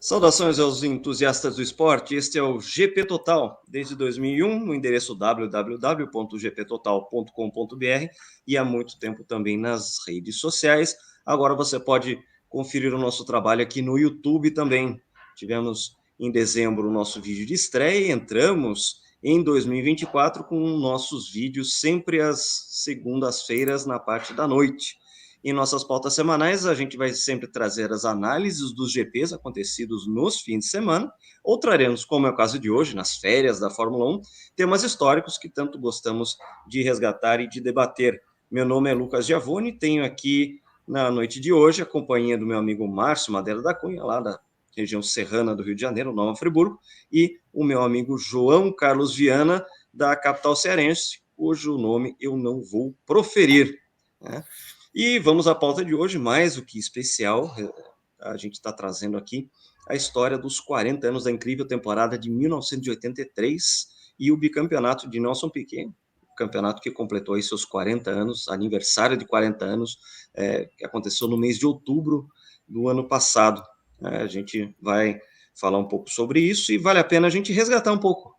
Saudações aos entusiastas do esporte, este é o GP Total, desde 2001, no endereço www.gptotal.com.br e há muito tempo também nas redes sociais. Agora você pode conferir o nosso trabalho aqui no YouTube também. Tivemos em dezembro o nosso vídeo de estreia e entramos em 2024 com nossos vídeos sempre às segundas-feiras na parte da noite. Em nossas pautas semanais, a gente vai sempre trazer as análises dos GPs acontecidos nos fins de semana, ou traremos, como é o caso de hoje, nas férias da Fórmula 1, temas históricos que tanto gostamos de resgatar e de debater. Meu nome é Lucas Giavone, tenho aqui na noite de hoje a companhia do meu amigo Márcio Madeira da Cunha, lá da região serrana do Rio de Janeiro, Nova Friburgo, e o meu amigo João Carlos Viana, da capital cearense, cujo nome eu não vou proferir, né? E vamos à pauta de hoje, mais do que especial. A gente está trazendo aqui a história dos 40 anos da incrível temporada de 1983 e o bicampeonato de Nelson Piquet, campeonato que completou aí seus 40 anos, aniversário de 40 anos, que aconteceu no mês de outubro do ano passado. A gente vai falar um pouco sobre isso e vale a pena a gente resgatar um pouco,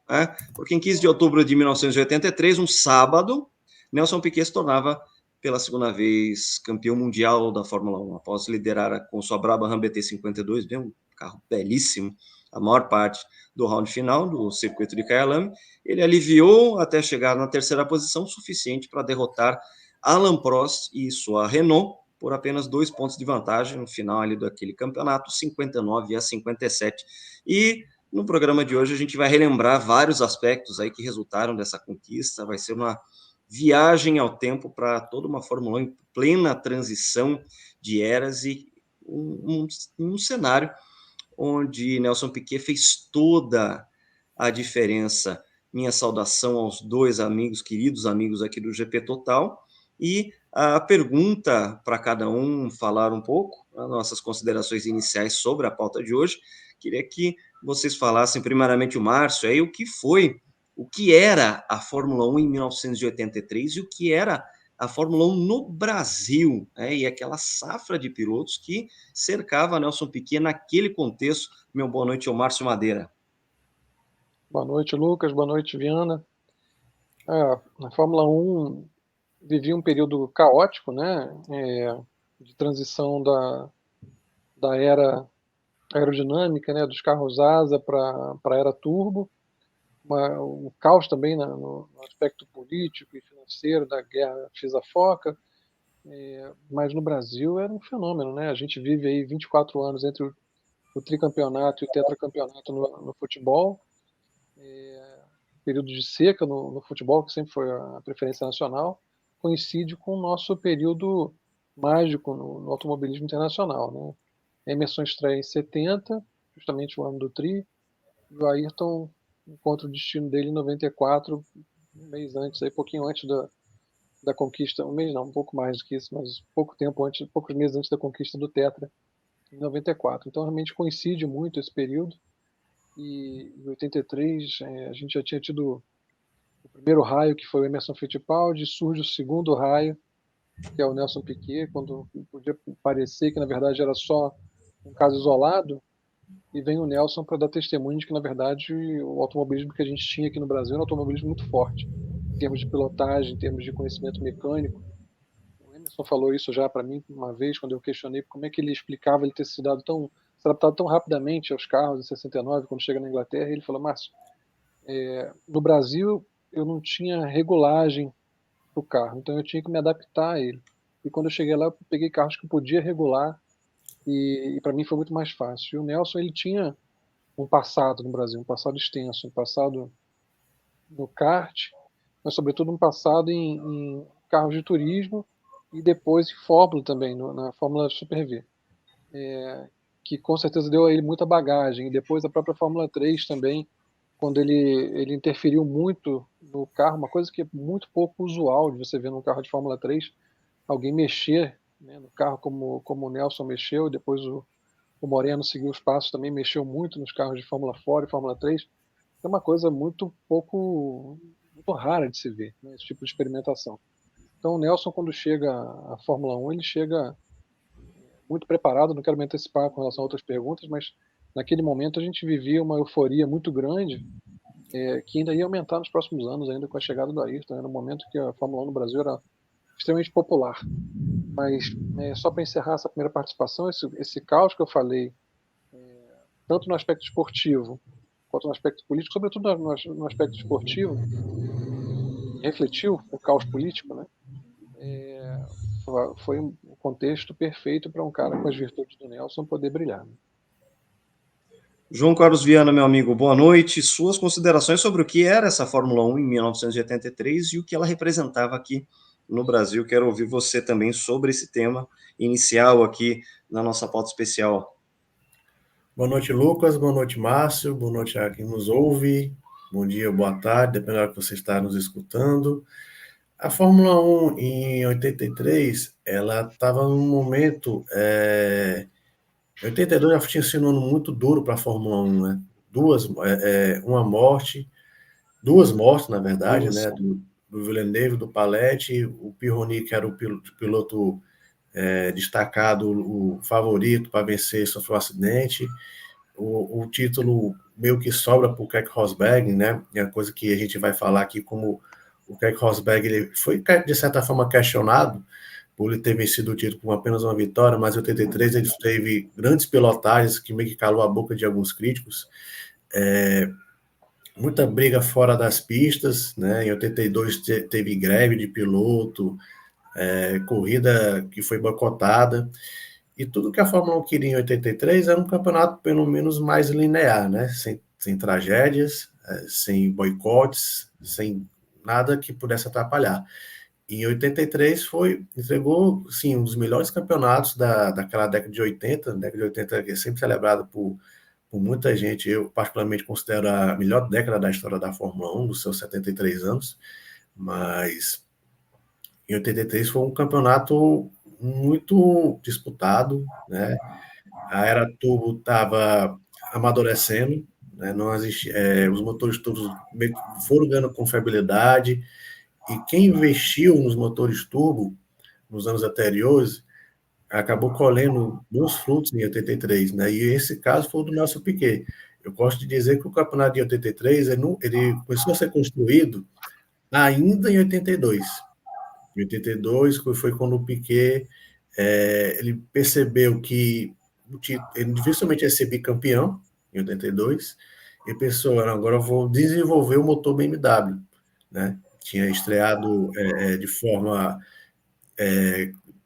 porque em 15 de outubro de 1983, um sábado, Nelson Piquet se tornava pela segunda vez campeão mundial da Fórmula 1, após liderar com sua Brabham BT52, bem um carro belíssimo, a maior parte do round final do circuito de Kyalami. Ele aliviou até chegar na terceira posição, suficiente para derrotar Alain Prost e sua Renault por apenas 2 pontos de vantagem no final ali daquele campeonato, 59-57. E no programa de hoje a gente vai relembrar vários aspectos aí que resultaram dessa conquista. Vai ser uma viagem ao tempo para toda uma Fórmula 1 em plena transição de eras e um cenário onde Nelson Piquet fez toda a diferença. Minha saudação aos dois amigos, queridos amigos aqui do GP Total. E a pergunta para cada um falar um pouco, as nossas considerações iniciais sobre a pauta de hoje. Queria que vocês falassem, primeiramente o Márcio, aí, o que era a Fórmula 1 em 1983 e o que era a Fórmula 1 no Brasil, e aquela safra de pilotos que cercava Nelson Piquet naquele contexto. Meu boa noite ao Márcio Madeira. Boa noite, Lucas. Boa noite, Viana. A Fórmula 1 vivia um período caótico, né? De transição da era aerodinâmica, né? Dos carros asa para a era turbo. Um caos também no aspecto político e financeiro da guerra FISA-FOCA. Mas no Brasil era um fenômeno, né? A gente vive aí 24 anos entre o tricampeonato e o tetracampeonato no futebol. Período de seca no futebol, que sempre foi a preferência nacional, coincide com o nosso período mágico no automobilismo internacional, né? A Emerson estreia em 70, justamente o ano do Tri, e o Ayrton encontra o destino dele em 94, um mês antes, aí, pouquinho antes da conquista, um mês não, um pouco mais do que isso, mas poucos meses antes da conquista do Tetra, em 94. Então realmente coincide muito esse período, e em 83 a gente já tinha tido o primeiro raio, que foi o Emerson Fittipaldi, surge o segundo raio, que é o Nelson Piquet, quando podia parecer que na verdade era só um caso isolado, e vem o Nelson para dar testemunho de que na verdade o automobilismo que a gente tinha aqui no Brasil era um automobilismo muito forte, em termos de pilotagem, em termos de conhecimento mecânico. O Emerson falou isso já para mim uma vez, quando eu questionei como é que ele explicava ele ter se adaptado tão rapidamente aos carros em 69, quando chega na Inglaterra. E ele falou: Márcio, no Brasil eu não tinha regulagem para o carro, então eu tinha que me adaptar a ele. E quando eu cheguei lá, eu peguei carros que eu podia regular, e para mim foi muito mais fácil. E o Nelson, ele tinha um passado no Brasil, um passado extenso, um passado no kart, mas sobretudo um passado em carros de turismo e depois em Fórmula também, na Fórmula Super V, que com certeza deu a ele muita bagagem. E depois a própria Fórmula 3 também, quando ele interferiu muito no carro, uma coisa que é muito pouco usual de você ver num carro de Fórmula 3, alguém mexer, né, no carro como o Nelson mexeu. Depois o Moreno seguiu os passos, também mexeu muito nos carros de Fórmula 4 e Fórmula 3. É uma coisa muito rara de se ver, né, esse tipo de experimentação. Então o Nelson, quando chega à Fórmula 1, ele chega muito preparado. Não quero me antecipar com relação a outras perguntas, mas naquele momento a gente vivia uma euforia muito grande, que ainda ia aumentar nos próximos anos, ainda com a chegada do Ayrton. Era um momento que a Fórmula 1 no Brasil era extremamente popular. Mas, só para encerrar essa primeira participação, esse caos que eu falei, tanto no aspecto esportivo quanto no aspecto político, sobretudo no aspecto esportivo, refletiu o caos político, né? Foi um contexto perfeito para um cara com as virtudes do Nelson poder brilhar, né? João Carlos Viana, meu amigo, boa noite. Suas considerações sobre o que era essa Fórmula 1 em 1983 e o que ela representava aqui no Brasil. Quero ouvir você também sobre esse tema inicial aqui na nossa pauta especial. Boa noite, Lucas. Boa noite, Márcio. Boa noite a quem nos ouve. Bom dia, boa tarde, dependendo da hora que você está nos escutando. A Fórmula 1 em 83, ela estava num momento. 82 já tinha sido um ano muito duro para a Fórmula 1, né? Duas mortes, na verdade, né? Do Villeneuve, do Paletti, o Pironi, que era o piloto destacado, o favorito para vencer, sofreu um acidente. O título meio que sobra para o Keck Rosberg, né? É uma coisa que a gente vai falar aqui, como o Keck Rosberg ele foi, de certa forma, questionado por ele ter vencido o título com apenas uma vitória, mas em 83 ele teve grandes pilotagens que meio que calou a boca de alguns críticos. Muita briga fora das pistas, né? Em 82 teve greve de piloto, corrida que foi boicotada. E tudo que a Fórmula 1 queria em 83 era um campeonato pelo menos mais linear, né? Sem tragédias, sem boicotes, sem nada que pudesse atrapalhar. E em 83 entregou, sim, um dos melhores campeonatos daquela década de 80, década de 80 que é sempre celebrada por muita gente. Eu particularmente considero a melhor década da história da Fórmula 1, dos seus 73 anos, mas em 83 foi um campeonato muito disputado, né? A era turbo estava amadurecendo, né? Não existia, os motores todos foram ganhando confiabilidade, e quem investiu nos motores turbo nos anos anteriores acabou colhendo bons frutos em 83, né? E esse caso foi o do Nelson Piquet. Eu gosto de dizer que o campeonato de 83 ele começou a ser construído ainda em 82. Em 82 foi quando o Piquet ele percebeu que ele dificilmente ia ser bicampeão em 82 e pensou, agora eu vou desenvolver o motor BMW, né? Tinha estreado de forma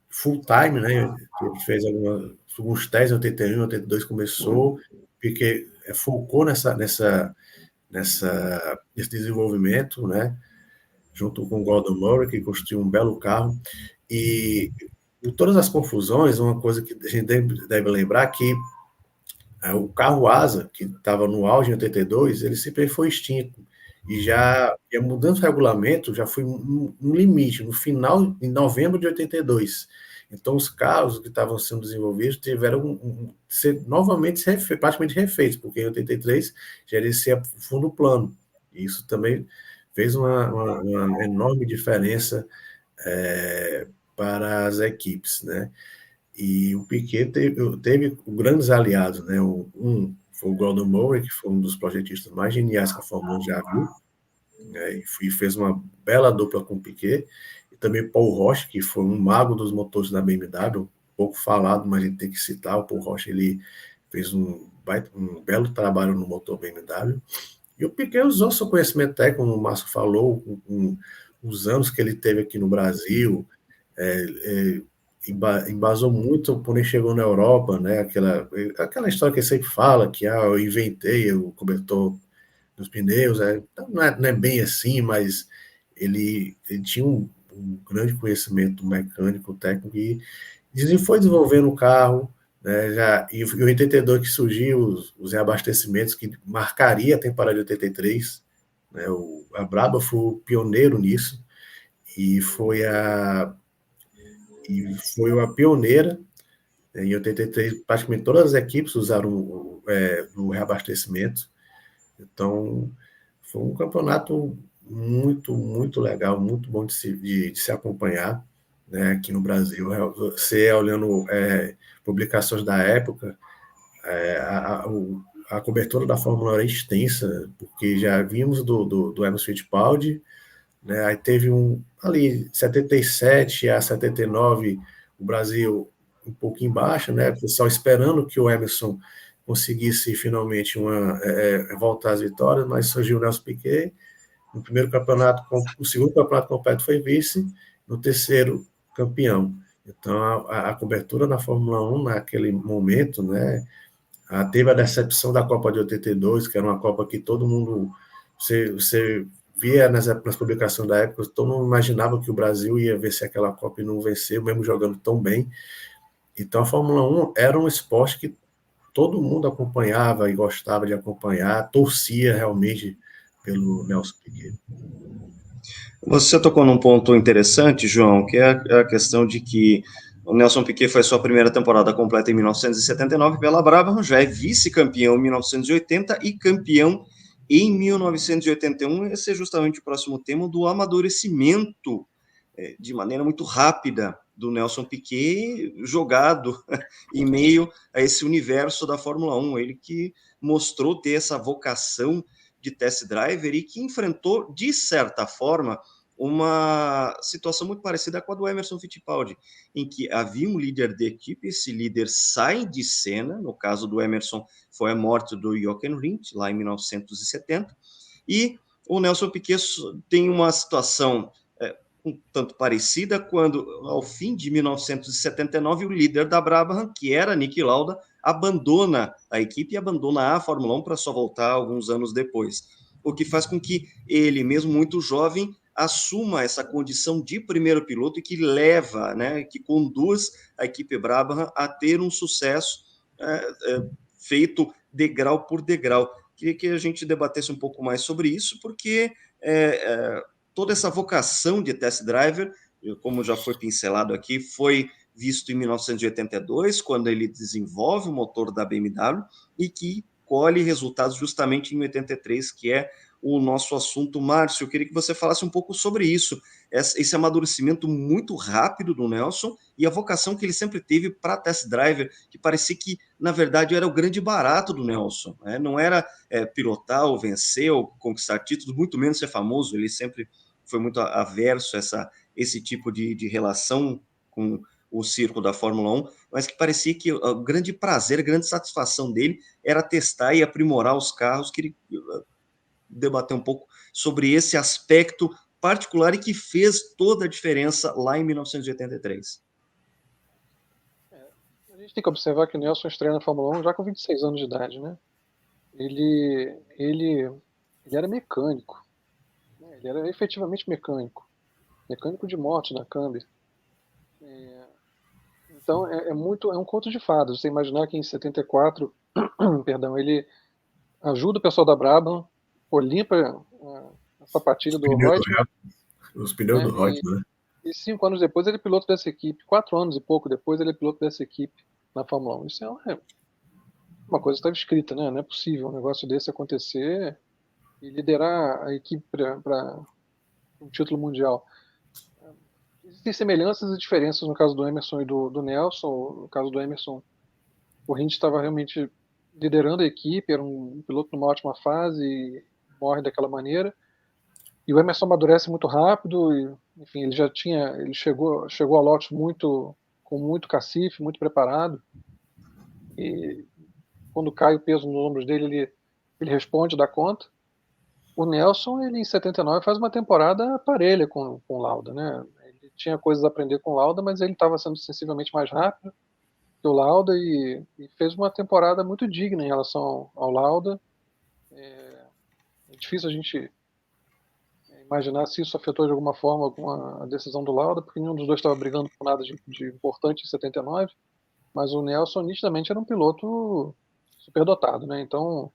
full time, né? Ele fez alguns testes em 81, 82 começou, Piquet focou nesse desenvolvimento, né? Junto com o Gordon Murray, que construiu um belo carro. E por todas as confusões, uma coisa que a gente deve lembrar que o carro asa, que estava no auge em 82, ele sempre foi extinto. E a mudança do regulamento já foi um limite, no final, em novembro de 82. Então, os carros que estavam sendo desenvolvidos tiveram ser novamente praticamente refeitos, porque em 83 já ia ser fundo plano. E isso também fez uma enorme diferença para as equipes, né? E o Piquet teve grandes aliados, né? Um foi o Gordon Murray, que foi um dos projetistas mais geniais que a Fórmula 1 já viu, né? E fez uma bela dupla com o Piquet. E também Paul Roche, que foi um mago dos motores da BMW, pouco falado, mas a gente tem que citar. O Paul Roche, ele fez um belo trabalho no motor BMW. E o Piquet usou seu conhecimento técnico, como o Márcio falou, com os anos que ele teve aqui no Brasil, embasou muito quando ele chegou na Europa, né? Aquela história que ele sempre fala, que eu inventei o cobertor dos pneus, então não é bem assim, mas ele tinha um grande conhecimento mecânico, técnico, e foi desenvolvendo o carro, né? Em 82 que surgiu os reabastecimentos que marcaria a temporada de 83, né? A Brabham foi o pioneiro nisso, e foi a pioneira. Em 83, praticamente todas as equipes usaram o reabastecimento. Então, foi um campeonato muito, muito legal, muito bom de se acompanhar, né, aqui no Brasil. Você olhando publicações da época, A cobertura da Fórmula 1 era extensa, porque já vimos do Emerson Fittipaldi, né? Aí teve ali, 77 a 79, o Brasil um pouco embaixo, né? O pessoal esperando que o Emerson conseguisse finalmente voltar às vitórias, mas surgiu o Nelson Piquet. No primeiro campeonato, o segundo campeonato completo foi vice, no terceiro, campeão. Então, a cobertura na Fórmula 1, naquele momento, né? Teve a decepção da Copa de 82, que era uma Copa que todo mundo. Você via nas publicações da época, todo mundo imaginava que o Brasil ia vencer aquela Copa e não venceu, mesmo jogando tão bem. Então, a Fórmula 1 era um esporte que todo mundo acompanhava e gostava de acompanhar, torcia realmente pelo Nelson Piquet. Você tocou num ponto interessante, João, que é a questão de que o Nelson Piquet faz sua primeira temporada completa em 1979 pela Brabham, já é vice-campeão em 1980 e campeão em 1981. Esse é justamente o próximo tema do amadurecimento de maneira muito rápida do Nelson Piquet, jogado em meio a esse universo da Fórmula 1. Ele que mostrou ter essa vocação de test driver e que enfrentou, de certa forma, uma situação muito parecida com a do Emerson Fittipaldi, em que havia um líder de equipe, esse líder sai de cena, no caso do Emerson foi a morte do Jochen Rindt, lá em 1970, e o Nelson Piquet tem uma situação um tanto parecida quando, ao fim de 1979, o líder da Brabham, que era Niki Lauda, abandona a equipe e abandona a Fórmula 1 para só voltar alguns anos depois. O que faz com que ele, mesmo muito jovem, assuma essa condição de primeiro piloto e que leva, né, que conduz a equipe Brabham a ter um sucesso feito degrau por degrau. Queria que a gente debatesse um pouco mais sobre isso, porque toda essa vocação de test driver, como já foi pincelado aqui, foi visto em 1982, quando ele desenvolve o motor da BMW e que colhe resultados justamente em 83, que é o nosso assunto. Márcio, eu queria que você falasse um pouco sobre isso, esse amadurecimento muito rápido do Nelson e a vocação que ele sempre teve para test driver, que parecia que, na verdade, era o grande barato do Nelson. Né? Não era pilotar ou vencer ou conquistar títulos, muito menos ser famoso. Ele sempre foi muito averso a esse tipo de relação com o circo da Fórmula 1, mas que parecia que o grande prazer, a grande satisfação dele era testar e aprimorar os carros. Queria debater um pouco sobre esse aspecto particular e que fez toda a diferença lá em 1983. A gente tem que observar que o Nelson estreia na Fórmula 1 já com 26 anos de idade, né? Ele era mecânico, né? Ele era efetivamente mecânico de moto na Câmbio. Então é um conto de fadas. Você imaginar que em 74, perdão, ele ajuda o pessoal da Brabham, limpa a sapatilha do Reutemann. Os pneus do Reutemann, né? E 5 anos depois ele é piloto dessa equipe. 4 anos e pouco depois ele é piloto dessa equipe na Fórmula 1. Isso é uma coisa que estava escrita, né? Não é possível um negócio desse acontecer e liderar a equipe para um título mundial. Existem semelhanças e diferenças no caso do Emerson e do Nelson. No caso do Emerson, o Rindt estava realmente liderando a equipe, era um piloto numa ótima fase e morre daquela maneira. E o Emerson amadurece muito rápido e, enfim, ele chegou a Lotus com muito cacife, muito preparado. E quando cai o peso nos ombros dele, ele responde, dá conta. O Nelson, ele em 79 faz uma temporada parelha com o Lauda, né? Ele tinha coisas a aprender com o Lauda, mas ele estava sendo sensivelmente mais rápido que o Lauda e fez uma temporada muito digna em relação ao Lauda. É difícil a gente imaginar se isso afetou de alguma forma a decisão do Lauda, porque nenhum dos dois estava brigando por nada de importante em 79, mas o Nelson nitidamente era um piloto superdotado, né? Então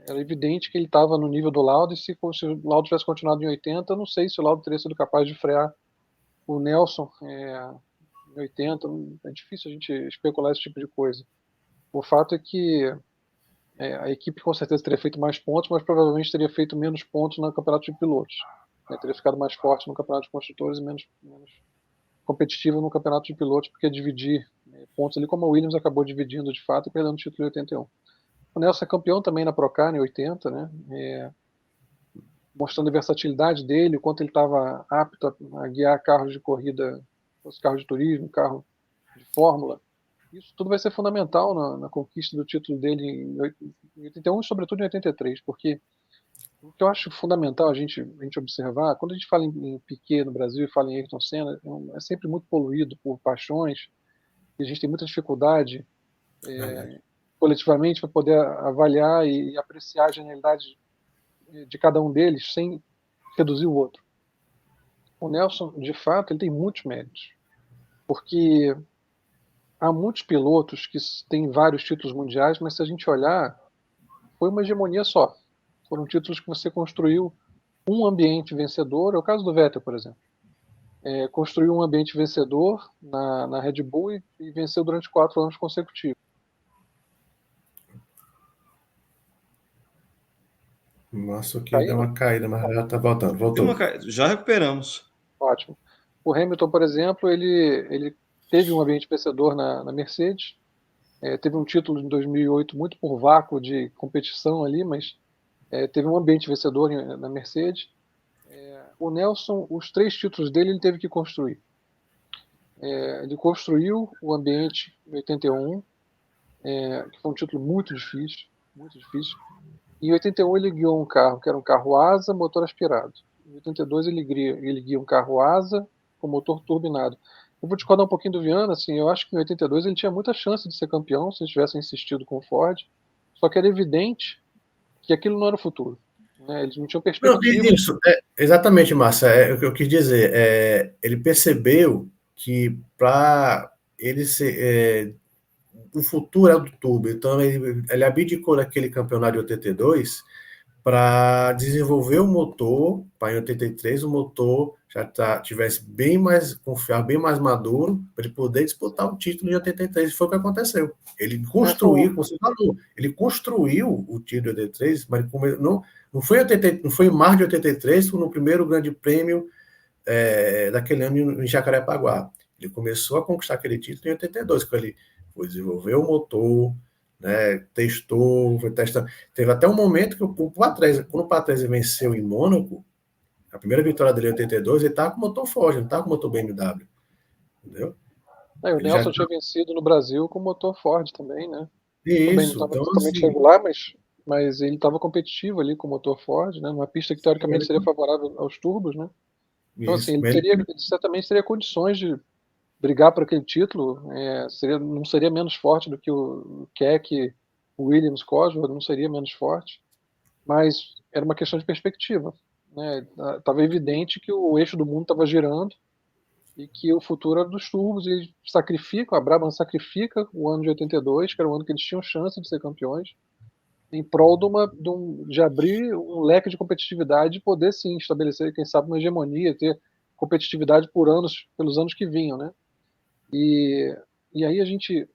era evidente que ele estava no nível do Lauda, e se o Lauda tivesse continuado em 80, eu não sei se o Lauda teria sido capaz de frear o Nelson em 80. É difícil a gente especular esse tipo de coisa. O fato é que a equipe com certeza teria feito mais pontos, mas provavelmente teria feito menos pontos no campeonato de pilotos. Teria ficado mais forte no campeonato de construtores e menos competitivo no campeonato de pilotos, porque dividir pontos ali, como a Williams acabou dividindo de fato e perdendo o título em 81. O Nelson é campeão também na Procar em 80, né? Mostrando a versatilidade dele, o quanto ele estava apto a guiar carros de corrida, os carros de turismo, carro de fórmula. Isso tudo vai ser fundamental na conquista do título dele em 81 e sobretudo em 83, porque o que eu acho fundamental a gente observar, quando a gente fala em Piquet no Brasil e fala em Ayrton Senna, é sempre muito poluído por paixões, e a gente tem muita dificuldade coletivamente para poder avaliar e apreciar a genialidade de cada um deles sem reduzir o outro. O Nelson, de fato, ele tem muitos méritos, porque há muitos pilotos que têm vários títulos mundiais, mas se a gente olhar, foi uma hegemonia só. Foram títulos que você construiu um ambiente vencedor, é o caso do Vettel, por exemplo. Construiu um ambiente vencedor na Red Bull e venceu durante 4 anos consecutivos. Nossa, aqui deu uma caída, mas já está voltando. Deu Voltou. já recuperamos. Ótimo. O Hamilton, por exemplo, ele teve um ambiente vencedor na Mercedes, teve um título em 2008 muito por vácuo de competição ali, mas teve um ambiente vencedor na Mercedes. O Nelson, os 3 títulos dele, ele teve que construir. Ele construiu o ambiente em 81, que foi um título muito difícil, muito difícil. Em 81 ele guiou um carro que era um carro asa, motor aspirado. Em 82 ele guia um carro asa com motor turbinado. Eu vou discordar um pouquinho do Viana, assim, eu acho que em 82 ele tinha muita chance de ser campeão se eles tivessem insistido com o Ford, só que era evidente que aquilo não era o futuro. Né? Eles não tinham perspectiva. Não, isso, exatamente, Márcia, o que eu quis dizer, ele percebeu que para ele ser, o futuro é do turbo, então ele abdicou daquele campeonato de 82 para desenvolver o motor, para em 83 o motor já tivesse bem mais confiável, bem mais maduro, para ele poder disputar o título de 83, e foi o que aconteceu. Ele construiu, como você falou, ele construiu o título de 83, mas não foi em março de 83, foi no primeiro grande prêmio daquele ano em Jacarepaguá. Ele começou a conquistar aquele título em 82, quando ele foi desenvolver o motor, né, testou, foi testando. Teve até um momento que quando o Patrese venceu em Mônaco, a primeira vitória dele em 82, ele estava com motor Ford, não estava com motor BMW. Entendeu? O Nelson tinha vencido no Brasil com motor Ford também, né? Isso, também não estava totalmente assim, regular, mas ele estava competitivo ali com o motor Ford, né? Numa pista que teoricamente seria favorável aos turbos, né? Então, assim, ele certamente teria condições de brigar por aquele título, não seria menos forte do que o Keck, o Williams, Cosworth, não seria menos forte, mas era uma questão de perspectiva. Né? Estava evidente que o eixo do mundo estava girando e que o futuro era dos turbos, e eles sacrificam, a Brabham sacrifica o ano de 82, que era o ano que eles tinham chance de ser campeões, em prol de abrir um leque de competitividade e poder, sim, estabelecer, quem sabe, uma hegemonia, ter competitividade pelos anos que vinham, né? E aí a gente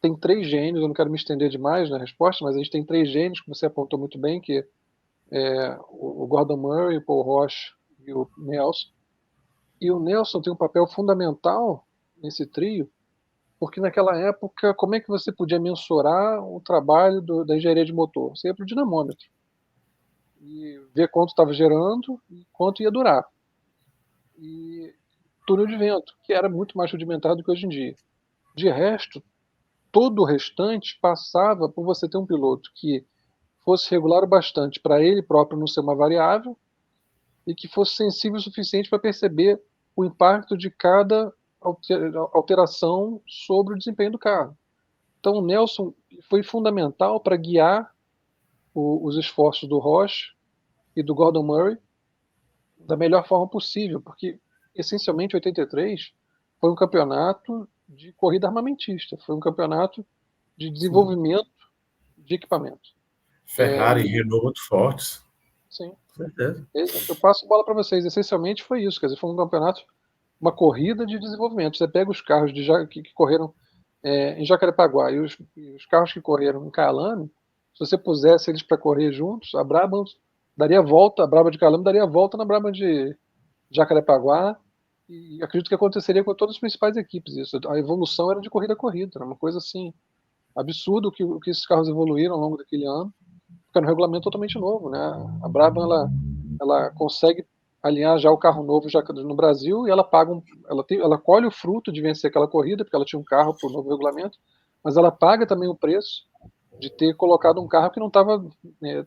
tem 3 gênios, eu não quero me estender demais na resposta, mas a gente tem 3 gênios, que você apontou muito bem, que é o Gordon Murray, o Paul Roche e o Nelson. E o Nelson tem um papel fundamental nesse trio, porque naquela época, como é que você podia mensurar o trabalho da engenharia de motor? Você ia para o dinamômetro e ver quanto estava gerando e quanto ia durar. E túnel de vento, que era muito mais rudimentar do que hoje em dia. De resto, todo o restante passava por você ter um piloto que fosse regular o bastante para ele próprio não ser uma variável e que fosse sensível o suficiente para perceber o impacto de cada alteração sobre o desempenho do carro. Então, o Nelson foi fundamental para guiar os esforços do Roche e do Gordon Murray da melhor forma possível, porque, essencialmente, 83 foi um campeonato de corrida armamentista, foi um campeonato de desenvolvimento de equipamento. Ferrari e Renault muito fortes. Sim. Certeza. Eu passo a bola para vocês. Essencialmente foi isso, quer dizer, foi um campeonato, uma corrida de desenvolvimento. Você pega os carros que correram em Jacarepaguá e os carros que correram em Kyalami, se você pusesse eles para correr juntos, a Brabham daria volta, a Brabham de Kyalami daria volta na Brabham de Jacarepaguá, E acredito que aconteceria com todas as principais equipes isso. A evolução era de corrida a corrida, era uma coisa assim, absurdo o que esses carros evoluíram ao longo daquele ano, porque era um regulamento totalmente novo, né? A Brabham, ela consegue alinhar já o carro novo já no Brasil, e ela paga ela colhe o fruto de vencer aquela corrida, porque ela tinha um carro para o novo regulamento, mas ela paga também o preço de ter colocado um carro que não estava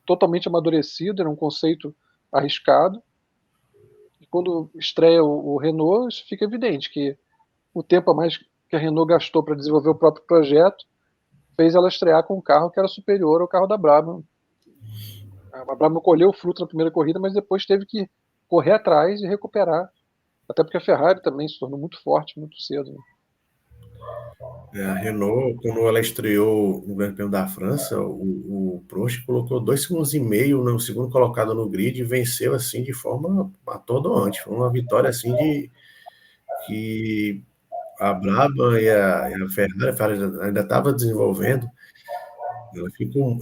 totalmente amadurecido, era um conceito arriscado. E quando estreia o Renault, isso fica evidente que o tempo a mais que a Renault gastou para desenvolver o próprio projeto fez ela estrear com um carro que era superior ao carro da Brabham. A Brabham colheu o fruto na primeira corrida, mas depois teve que correr atrás e recuperar. Até porque a Ferrari também se tornou muito forte muito cedo. Né? A Renault, quando ela estreou no Grande Prêmio da França, o Prost colocou 2,5 segundos no segundo colocado no grid e venceu assim de forma atordoante. Foi uma vitória assim de que a Brabham e a Ferrari ainda estava desenvolvendo. Eles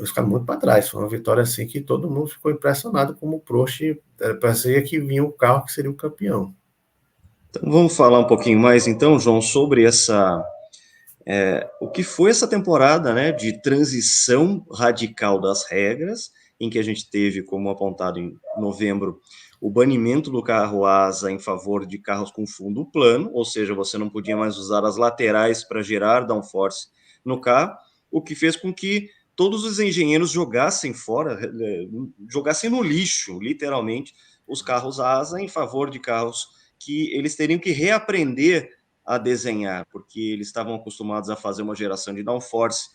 ficaram muito para trás. Foi uma vitória assim que todo mundo ficou impressionado como o Prost parecia que vinha o carro que seria o campeão. Então, vamos falar um pouquinho mais, então, João, sobre o que foi essa temporada, né, de transição radical das regras, em que a gente teve, como apontado em novembro, o banimento do carro asa em favor de carros com fundo plano, ou seja, você não podia mais usar as laterais para gerar downforce no carro, o que fez com que todos os engenheiros jogassem fora, jogassem no lixo, literalmente, os carros asa em favor de carros que eles teriam que reaprender a desenhar, porque eles estavam acostumados a fazer uma geração de downforce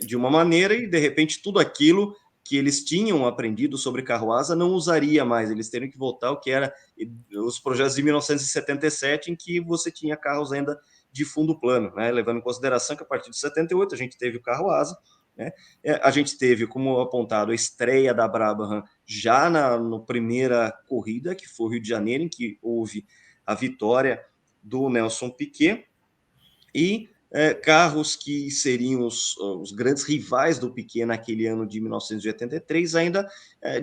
de uma maneira e, de repente, tudo aquilo que eles tinham aprendido sobre carro asa não usaria mais, eles teriam que voltar ao que era os projetos de 1977, em que você tinha carros ainda de fundo plano, né? Levando em consideração que a partir de 78 a gente teve o carro asa, né? A gente teve, como apontado, a estreia da Brabham já na primeira corrida, que foi o Rio de Janeiro, em que houve a vitória do Nelson Piquet, e carros que seriam os grandes rivais do Piquet naquele ano de 1983, ainda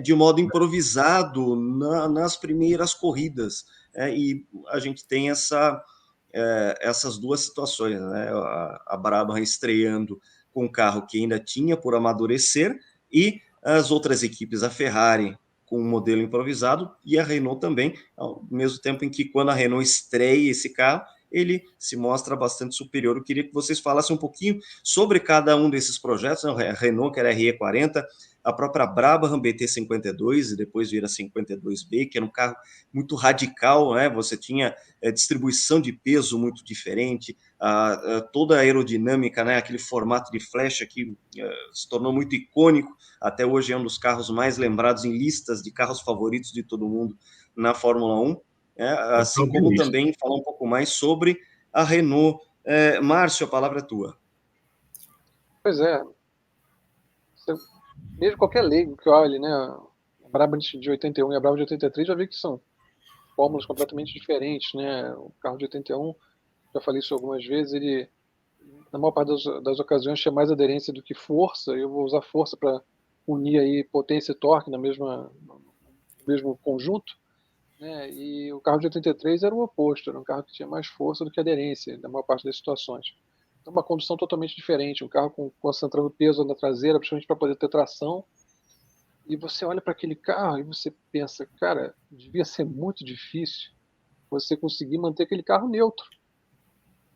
de modo improvisado nas primeiras corridas. E a gente tem essas duas situações, né? A Brabham estreando com um carro que ainda tinha por amadurecer, e as outras equipes, a Ferrari com um modelo improvisado, e a Renault também, ao mesmo tempo em que, quando a Renault estreia esse carro, ele se mostra bastante superior. Eu queria que vocês falassem um pouquinho sobre cada um desses projetos, né? A Renault, que era a RE40, a própria Brabham BT52, e depois vira 52B, que era um carro muito radical, né? Você tinha distribuição de peso muito diferente, toda a aerodinâmica, né? Aquele formato de flecha que se tornou muito icônico, até hoje é um dos carros mais lembrados em listas de carros favoritos de todo mundo na Fórmula 1, assim como também falar um pouco mais sobre a Renault. Márcio, a palavra é tua. Pois é. Mesmo qualquer leigo que olhe, né, a Brabham de 81 e a Brabham de 83 já vê que são fórmulas completamente diferentes, né? O carro de 81, já falei isso algumas vezes, ele na maior parte das ocasiões tinha mais aderência do que força. Eu vou usar força para unir aí potência e torque no mesmo conjunto, né? E o carro de 83 era o oposto, era um carro que tinha mais força do que aderência na maior parte das situações. Então, uma condução totalmente diferente, um carro concentrando peso na traseira, principalmente para poder ter tração. E você olha para aquele carro e você pensa, cara, devia ser muito difícil você conseguir manter aquele carro neutro,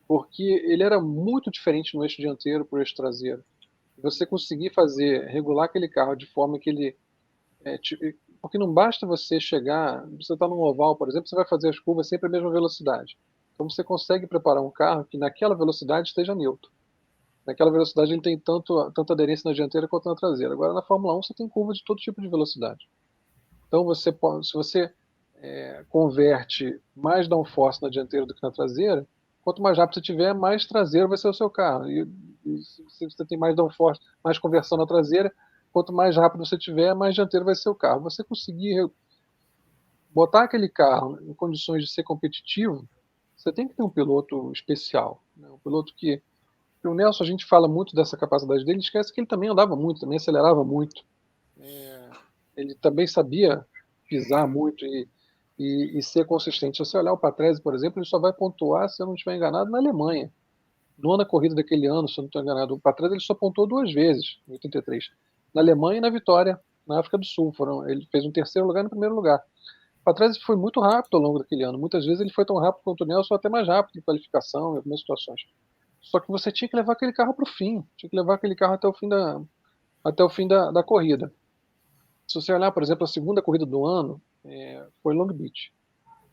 porque ele era muito diferente no eixo dianteiro para o eixo traseiro. Você conseguir regular aquele carro de forma que ele porque não basta você chegar, você está num oval, por exemplo, você vai fazer as curvas sempre à mesma velocidade. Então você consegue preparar um carro que naquela velocidade esteja neutro. Naquela velocidade ele tem tanta aderência na dianteira quanto na traseira. Agora na Fórmula 1 você tem curva de todo tipo de velocidade. Então se você converte mais downforce na dianteira do que na traseira, quanto mais rápido você tiver, mais traseiro vai ser o seu carro. E se você tem mais downforce, mais conversão na traseira, quanto mais rápido você tiver, mais dianteiro vai ser o carro. Você conseguir botar aquele carro em condições de ser competitivo, você tem que ter um piloto especial, né? Um piloto que o Nelson, a gente fala muito dessa capacidade dele, esquece que ele também andava muito, também acelerava muito. Ele também sabia pisar muito, e e ser consistente. Se você olhar o Patrese, por exemplo, ele só vai pontuar, se eu não estiver enganado, na Alemanha. Nona corrida daquele ano, se eu não estou enganado, o Patrese ele só pontuou 2 vezes, em 83. Na Alemanha e na Vitória, na África do Sul. Ele fez um terceiro lugar e no primeiro lugar. O Patrese foi muito rápido ao longo daquele ano. Muitas vezes ele foi tão rápido quanto o Nelson, até mais rápido em qualificação, em algumas situações. Só que você tinha que levar aquele carro para o fim. Tinha que levar aquele carro até o fim da corrida. Se você olhar, por exemplo, a segunda corrida do ano, foi Long Beach.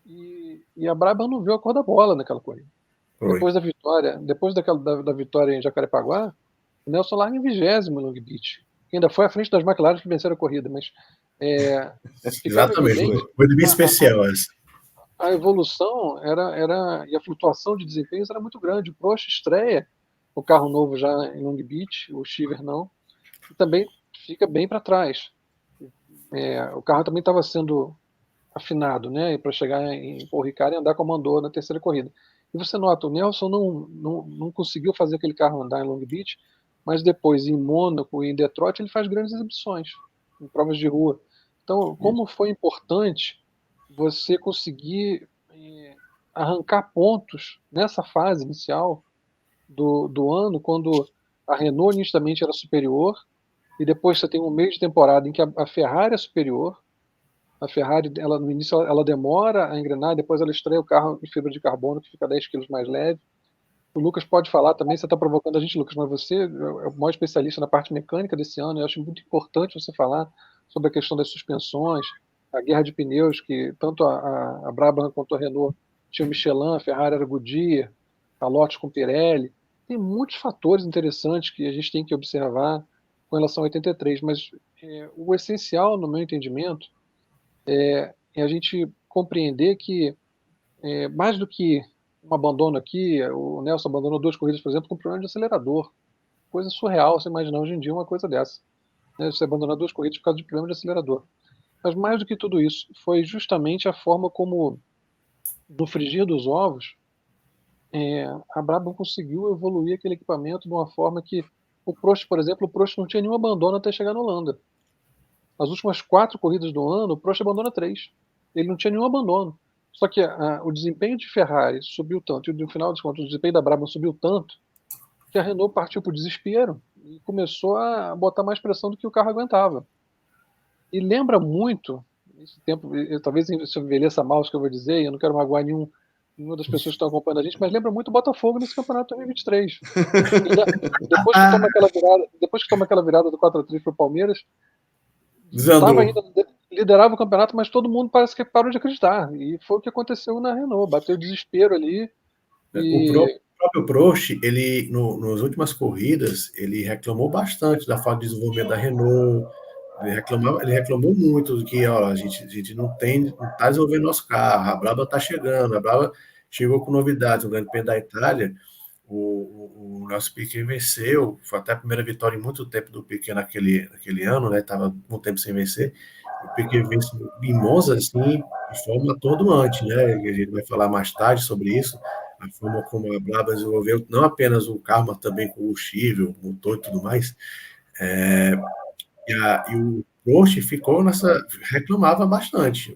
E a Brabham não viu a cor da bola naquela corrida. Foi. Depois da vitória em Jacarepaguá, o Nelson larga em 20º em Long Beach. Que ainda foi à frente das McLaren que venceram a corrida, mas ficava Exatamente, evidente foi bem especial essa. a evolução e a flutuação de desempenhos era muito grande. O Prost estreia o carro novo já em Long Beach, o Shiver não, e também fica bem para trás. O carro também estava sendo afinado, né, para chegar em Paul Ricard e andar como andou na terceira corrida. E você nota, o Nelson não conseguiu fazer aquele carro andar em Long Beach, mas depois em Mônaco e em Detroit ele faz grandes exibições, em provas de rua. Então, como foi importante você conseguir arrancar pontos nessa fase inicial do ano, quando a Renault nitidamente era superior, e depois você tem um meio de temporada em que a Ferrari é superior. A Ferrari, no início, ela demora a engrenar, depois ela estreia o carro em fibra de carbono, que fica 10 quilos mais leve. O Lucas pode falar também, você está provocando a gente, Lucas, mas você é o maior especialista na parte mecânica desse ano, eu acho muito importante você falar sobre a questão das suspensões, a guerra de pneus, que tanto a Brabham quanto a Renault tinha o Michelin, a Ferrari era Goodyear, a Lotus com Pirelli. Tem muitos fatores interessantes que a gente tem que observar com relação a 83, mas o essencial, no meu entendimento, é a gente compreender que, mais do que um abandono aqui, o Nelson abandonou 2 corridas, por exemplo, com problema de acelerador. Coisa surreal você imaginar hoje em dia uma coisa dessa. Né? Você abandonar 2 corridas por causa de problema de acelerador. Mas mais do que tudo isso, foi justamente a forma como, no frigir dos ovos, a Brabham conseguiu evoluir aquele equipamento de uma forma que o Prost, por exemplo, o Prost não tinha nenhum abandono até chegar na Holanda. As últimas 4 corridas do ano, o Prost abandona 3. Ele não tinha nenhum abandono. Só que o desempenho de Ferrari subiu tanto, e no final dos contos, o desempenho da Brabham subiu tanto, que a Renault partiu para o desespero e começou a botar mais pressão do que o carro aguentava. E lembra muito, esse tempo, talvez se eu envelheça mal isso que eu vou dizer, e eu não quero magoar nenhuma das pessoas que estão acompanhando a gente, mas lembra muito o Botafogo nesse campeonato 2023. Depois que toma aquela virada do 4-3 para o Palmeiras, liderava o campeonato, mas todo mundo parece que parou de acreditar. E foi o que aconteceu na Renault. Bateu desespero ali. O próprio Prost, ele, nas últimas corridas, ele reclamou bastante da falta de desenvolvimento da Renault. Ele reclamou muito do que a gente não está desenvolvendo nosso carro, a Brabham está chegando, a Brabham chegou com novidades, o Grande Prêmio da Itália, o nosso Piquet venceu, foi até a primeira vitória em muito tempo do Piquet naquele ano, né? Estava um tempo sem vencer. O Piquet vence em Monza, assim, de forma atordoante, né? A gente vai falar mais tarde sobre isso, a forma como a Brabham desenvolveu não apenas o carro, mas também com o combustível, o motor e tudo mais. E o Prost reclamava bastante.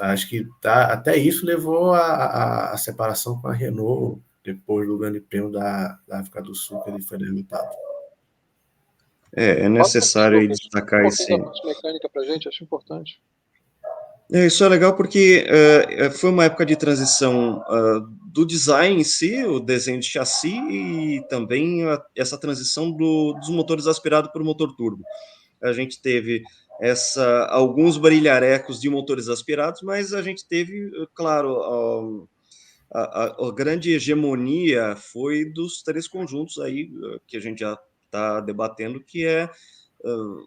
Acho que até isso levou a separação com a Renault depois do Grande Prêmio da África do Sul, que ele foi derrotado. É necessário destacar esse. Da parte mecânica para a gente, acho importante. Isso é legal porque foi uma época de transição do design em si, o desenho de chassi, e também essa transição dos motores aspirados por motor turbo. A gente teve alguns brilharecos de motores aspirados, mas a gente teve, claro, a grande hegemonia foi dos 3 conjuntos aí que a gente já está debatendo, que é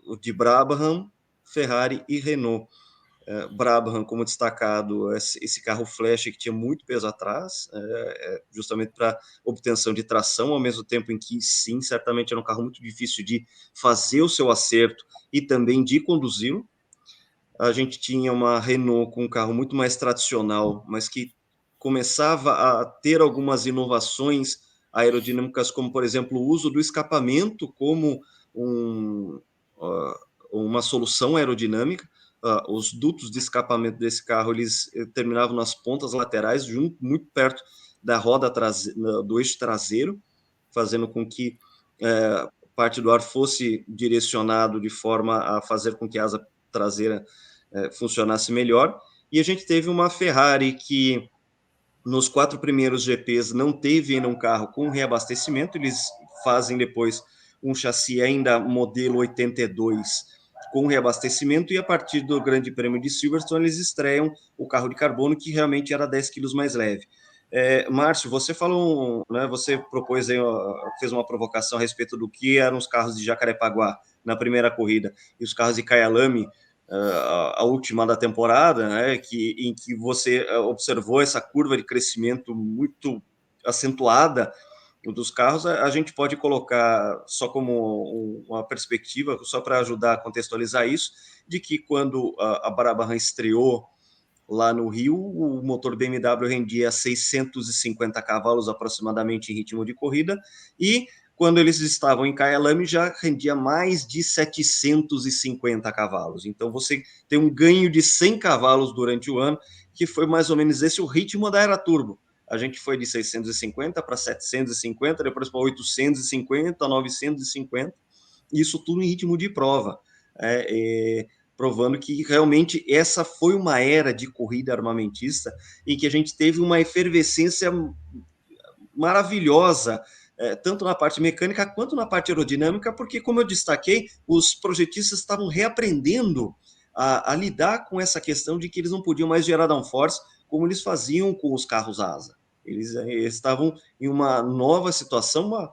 o de Brabham, Ferrari e Renault. Brabham, como destacado, esse carro flash que tinha muito peso atrás, justamente para obtenção de tração, ao mesmo tempo em que, sim, certamente era um carro muito difícil de fazer o seu acerto e também de conduzi-lo. A gente tinha uma Renault com um carro muito mais tradicional, mas que começava a ter algumas inovações aerodinâmicas, como, por exemplo, o uso do escapamento como uma solução aerodinâmica. os dutos de escapamento desse carro, eles terminavam nas pontas laterais, muito perto da roda do eixo traseiro, fazendo com que parte do ar fosse direcionado de forma a fazer com que a asa traseira funcionasse melhor. E a gente teve uma Ferrari que, nos 4 primeiros GPs, não teve ainda um carro com reabastecimento. Eles fazem depois um chassi ainda modelo 82 com reabastecimento, e a partir do Grande Prêmio de Silverstone eles estreiam o carro de carbono, que realmente era 10 quilos mais leve. Márcio, você falou, né, você propôs aí, fez uma provocação a respeito do que eram os carros de Jacarepaguá na primeira corrida e os carros de Kyalami, a última da temporada, né, em que você observou essa curva de crescimento muito acentuada dos carros. A gente pode colocar só como uma perspectiva, só para ajudar a contextualizar isso, de que quando a Brabham estreou lá no Rio, o motor BMW rendia 650 cavalos aproximadamente em ritmo de corrida, e quando eles estavam em Kyalami já rendia mais de 750 cavalos. Então você tem um ganho de 100 cavalos durante o ano, que foi mais ou menos esse o ritmo da era turbo. A gente foi de 650 para 750, depois para 850, 950, isso tudo em ritmo de prova. Provando que realmente essa foi uma era de corrida armamentista em que a gente teve uma efervescência maravilhosa, tanto na parte mecânica quanto na parte aerodinâmica, porque, como eu destaquei, os projetistas estavam reaprendendo a lidar com essa questão de que eles não podiam mais gerar downforce como eles faziam com os carros asa. Eles estavam em uma nova situação, uma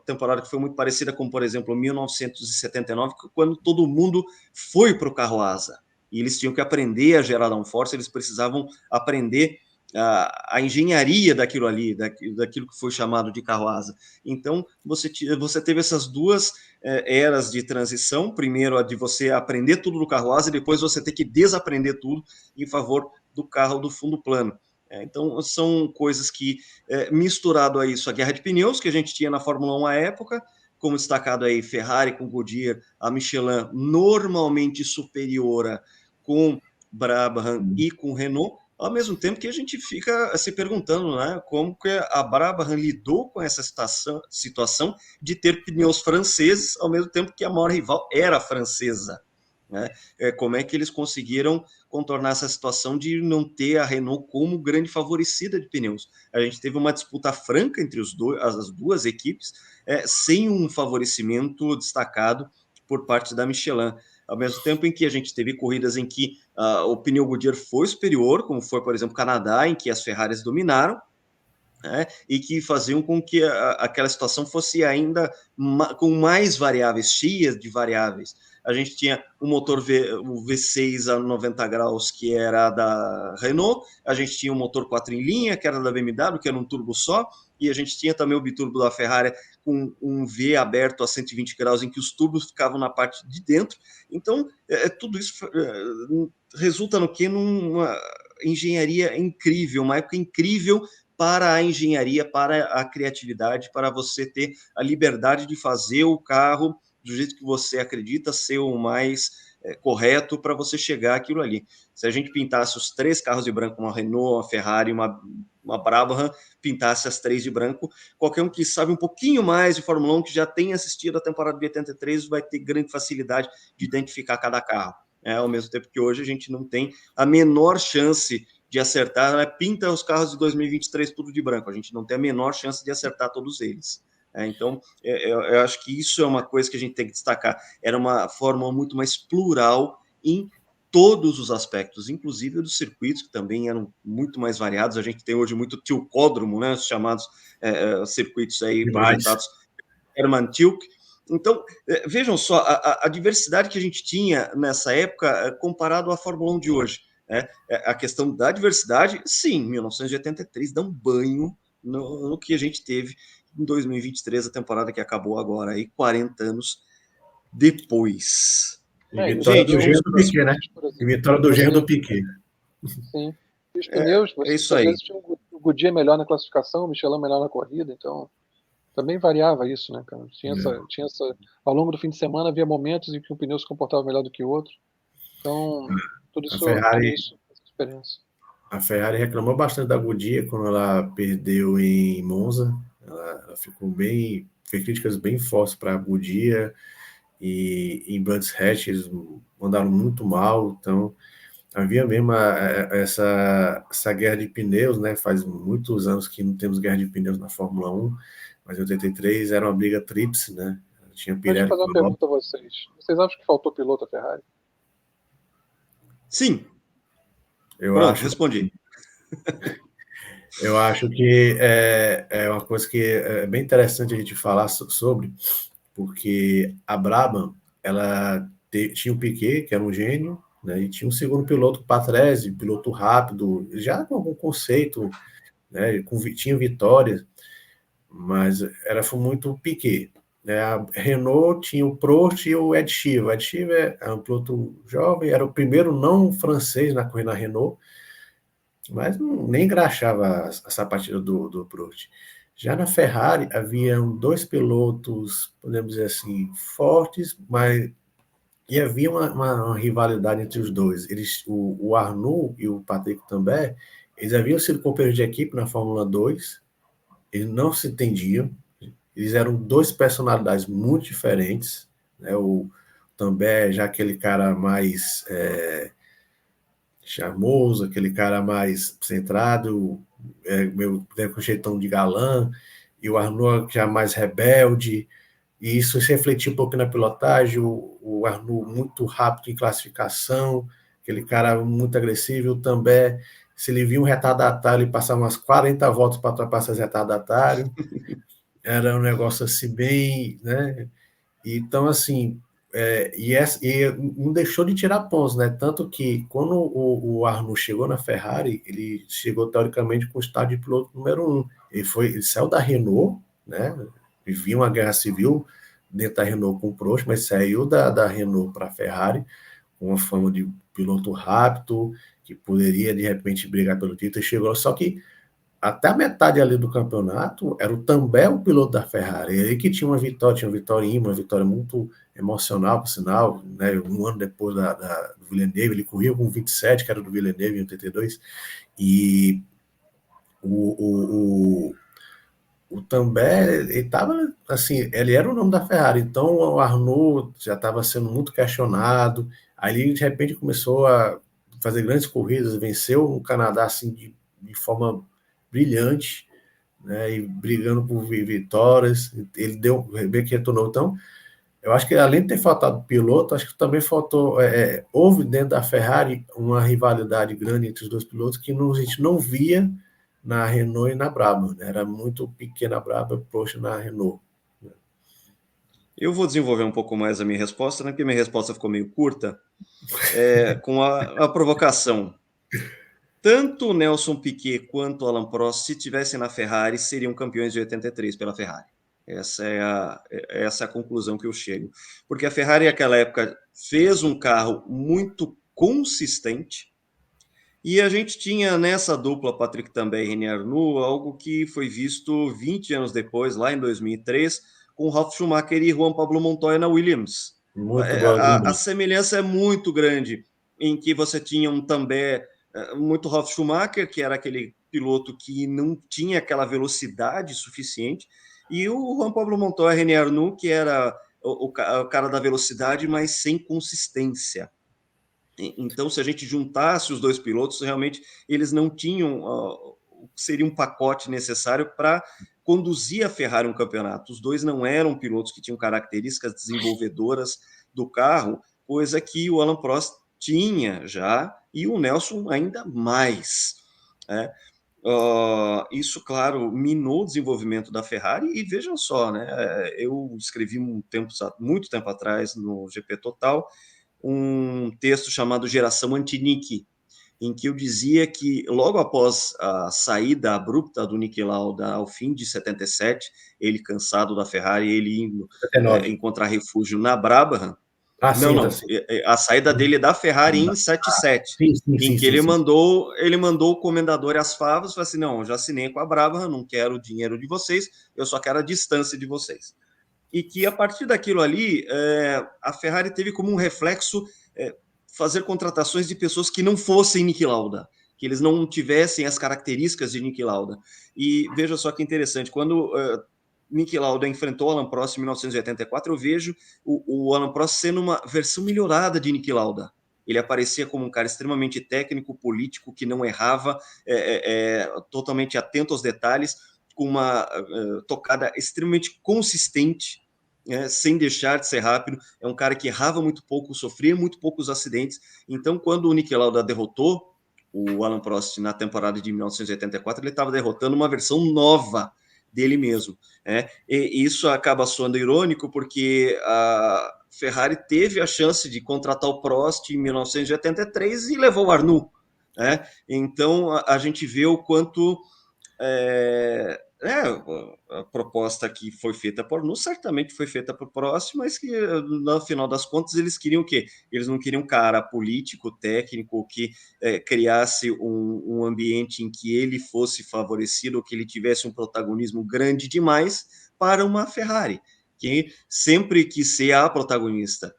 temporada que foi muito parecida com, por exemplo, 1979, quando todo mundo foi para o carro asa. E eles tinham que aprender a gerar downforce, eles precisavam aprender a engenharia daquilo ali, daquilo que foi chamado de carro asa. Então, você teve essas duas eras de transição, primeiro a de você aprender tudo do carro asa, e depois você ter que desaprender tudo em favor do carro do fundo plano. Então, são coisas que, misturado a isso, a guerra de pneus que a gente tinha na Fórmula 1 à época, como destacado aí, Ferrari com Goodyear, a Michelin normalmente superior com Brabham e com Renault, ao mesmo tempo que a gente fica se perguntando, né, como que a Brabham lidou com essa situação de ter pneus franceses, ao mesmo tempo que a maior rival era francesa. Né? Como é que eles conseguiram contornar essa situação de não ter a Renault como grande favorecida de pneus? A gente teve uma disputa franca entre as duas equipes, sem um favorecimento destacado por parte da Michelin. Ao mesmo tempo em que a gente teve corridas em que o pneu Goodyear foi superior, como foi, por exemplo, o Canadá, em que as Ferraris dominaram, e que faziam com que aquela situação fosse ainda com mais variáveis, cheias de variáveis. A gente tinha o motor o V6 a 90 graus, que era da Renault, a gente tinha o motor 4 em linha, que era da BMW, que era um turbo só, e a gente tinha também o biturbo da Ferrari com um V aberto a 120 graus, em que os turbos ficavam na parte de dentro. Então, tudo isso resulta no quê? Numa engenharia incrível, uma época incrível para a engenharia, para a criatividade, para você ter a liberdade de fazer o carro do jeito que você acredita ser o mais correto para você chegar àquilo ali. Se a gente pintasse os 3 carros de branco, uma Renault, uma Ferrari, uma Brabham, pintasse as 3 de branco, qualquer um que sabe um pouquinho mais de Fórmula 1, que já tenha assistido a temporada de 83, vai ter grande facilidade de identificar cada carro. Ao mesmo tempo que hoje a gente não tem a menor chance de acertar, né? Pinta os carros de 2023 tudo de branco, a gente não tem a menor chance de acertar todos eles. Então, eu acho que isso é uma coisa que a gente tem que destacar. Era uma Fórmula muito mais plural em todos os aspectos, inclusive dos circuitos, que também eram muito mais variados. A gente tem hoje muito tilcódromo, né? Os chamados circuitos aí projetados Hermann Tilke. Então, vejam só a diversidade que a gente tinha nessa época comparado à Fórmula 1 de hoje. A questão da diversidade, sim, 1983 dá um banho no que a gente teve em 2023, a temporada que acabou agora, aí 40 anos depois. E vitória do Jean do Piquet, né? E vitória do Jean do Piquet. Sim. E os pneus, é isso aí. Às vezes tinha o Goodyear melhor na classificação, o Michelin melhor na corrida, então também variava isso, né, cara? Tinha essa, ao longo do fim de semana havia momentos em que um pneu se comportava melhor do que o outro. Então, tudo A isso Ferrari, faz diferença. a Ferrari reclamou bastante da Goodyear quando ela perdeu em Monza. Ela ficou bem, fez críticas bem fortes para a Goodyear e em Brands Hatch eles mandaram muito mal. Então, havia mesmo essa guerra de pneus, né? Faz muitos anos que não temos guerra de pneus na Fórmula 1, mas em 83 era uma briga tríplice, né? Tinha Mas deixa eu Pirelli, fazer uma pergunta a vocês. Vocês acham que faltou piloto à Ferrari? Sim, eu pronto, acho. respondi. Eu acho que é uma coisa que é bem interessante a gente falar sobre, porque a Brabham, ela tinha o Piquet, que era um gênio, né, e tinha um segundo piloto, o Patrese, piloto rápido, já com algum conceito, né, tinha vitórias, mas foi muito Piquet. Né, a Renault tinha o Prost e o Ed Sheeran. O Ed Sheeran era um piloto jovem, era o primeiro não francês na corrida Renault, mas nem engraxava a sapatilha do Prost. Já na Ferrari, haviam dois pilotos, podemos dizer assim, fortes, mas e havia uma rivalidade entre os dois. O Arnoux e o Patrick também, eles haviam sido companheiros de equipe na Fórmula 2, eles não se entendiam, eles eram duas personalidades muito diferentes, né? O também já aquele cara mais charmoso, aquele cara mais centrado, meu com jeitão de galã, e o Arnoux já mais rebelde, e isso se refletiu um pouco na pilotagem, o Arnoux muito rápido em classificação, aquele cara muito agressivo, também, se ele via um retardatário, ele passava umas 40 voltas para ultrapassar esse retardatário, era um negócio assim bem, né? Então, assim, e não deixou de tirar pontos, né? Tanto que quando o Arnoux chegou na Ferrari, ele chegou teoricamente com o estado de piloto número 1. Ele saiu da Renault, né? Vivia uma guerra civil dentro da Renault com o Prost, mas saiu da Renault para a Ferrari com uma fama de piloto rápido, que poderia de repente brigar pelo título, e chegou. Só que até a metade ali do campeonato, era também o piloto da Ferrari, ele que tinha uma vitória uma vitória muito emocional, por sinal, né, um ano depois do Villeneuve, ele corria com 27, que era do Villeneuve em 82, e o, o, o També, ele estava, assim, ele era o nome da Ferrari, então o Arnoux já estava sendo muito questionado, aí ele de repente começou a fazer grandes corridas, venceu o Canadá, assim, de forma brilhante, né, e brigando por vitórias, ele deu, bem que retornou, então, eu acho que além de ter faltado piloto, acho que também faltou, houve dentro da Ferrari uma rivalidade grande entre os dois pilotos que a gente não via na Renault e na Brabham, né? Era muito pequena a Brabham, poxa, na Renault. Eu vou desenvolver um pouco mais a minha resposta, né, porque minha resposta ficou meio curta, com a provocação. Tanto o Nelson Piquet quanto o Alan Prost, se tivessem na Ferrari, seriam campeões de 83 pela Ferrari. Essa é a conclusão que eu chego. Porque a Ferrari, naquela época, fez um carro muito consistente, e a gente tinha nessa dupla, Patrick Tambay e René Arnoux, algo que foi visto 20 anos depois, lá em 2003, com Ralf Schumacher e Juan Pablo Montoya na Williams. Muito A boa. semelhança é muito grande, em que você tinha um Tambay muito Ralf Schumacher, que era aquele piloto que não tinha aquela velocidade suficiente, e o Juan Pablo Montoya, René Arnoux, que era o cara da velocidade, mas sem consistência. Então, se a gente juntasse os dois pilotos, realmente eles não tinham seria um pacote necessário para conduzir a Ferrari um campeonato. Os dois não eram pilotos que tinham características desenvolvedoras do carro, coisa que o Alan Prost tinha já e o Nelson ainda mais. Né? Isso, claro, minou o desenvolvimento da Ferrari e vejam só, né? Eu escrevi muito tempo atrás no GP Total um texto chamado Geração Antinick, em que eu dizia que logo após a saída abrupta do Niki Lauda ao fim de 77, ele cansado da Ferrari, ele indo 79. encontrar refúgio na Brabham. Ah, Não, sim, tá não, sim. a saída dele é da Ferrari em 77, em que ele mandou o comendador e as favas, falou assim, não, eu já assinei com a Brabham, não quero o dinheiro de vocês, eu só quero a distância de vocês. E que a partir daquilo ali, a Ferrari teve como um reflexo fazer contratações de pessoas que não fossem Niki Lauda, que eles não tivessem as características de Niki Lauda. E veja só que interessante, quando Niki Lauda enfrentou Alan Prost em 1984, eu vejo o Alan Prost sendo uma versão melhorada de Niki Lauda. Ele aparecia como um cara extremamente técnico, político, que não errava, totalmente atento aos detalhes, com uma tocada extremamente consistente, sem deixar de ser rápido. É um cara que errava muito pouco, sofria muito poucos acidentes. Então, quando o Niki Lauda derrotou o Alan Prost na temporada de 1984, ele estava derrotando uma versão nova dele mesmo. E isso acaba soando irônico, porque a Ferrari teve a chance de contratar o Prost em 1983 e levou o Arnoux. Então, a gente vê o quanto a proposta que foi feita por Arnoux certamente foi feita para o Prost, mas que no final das contas eles queriam o quê? Eles não queriam um cara político, técnico, que criasse um ambiente em que ele fosse favorecido, ou que ele tivesse um protagonismo grande demais para uma Ferrari, que sempre quis ser a protagonista.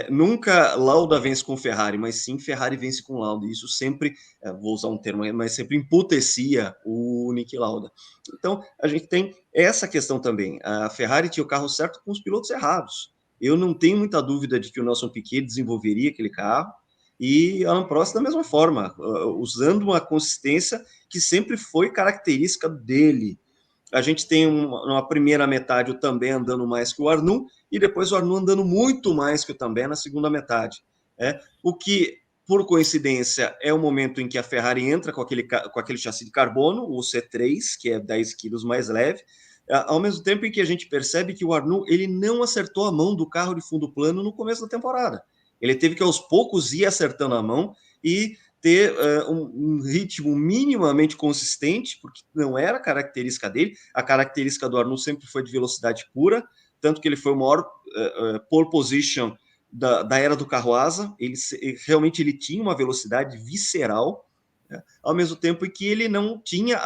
Nunca Lauda vence com Ferrari, mas sim Ferrari vence com Lauda. Isso sempre, vou usar um termo, mas sempre emputecia o Niki Lauda. Então, a gente tem essa questão também. A Ferrari tinha o carro certo com os pilotos errados. Eu não tenho muita dúvida de que o Nelson Piquet desenvolveria aquele carro, e Alan Prost da mesma forma, usando uma consistência que sempre foi característica dele. A gente tem uma primeira metade o Também andando mais que o Arnoux, e depois o Arnoux andando muito mais que o Também na segunda metade. O que, por coincidência, é o momento em que a Ferrari entra com aquele chassi de carbono, o C3, que é 10 quilos mais leve, ao mesmo tempo em que a gente percebe que o Arnoux ele não acertou a mão do carro de fundo plano no começo da temporada. Ele teve que, aos poucos, ir acertando a mão e ter um ritmo minimamente consistente, porque não era a característica dele. A característica do Arnoux sempre foi de velocidade pura, tanto que ele foi o maior pole position da era do carro asa. Realmente ele tinha uma velocidade visceral, ao mesmo tempo em que ele não tinha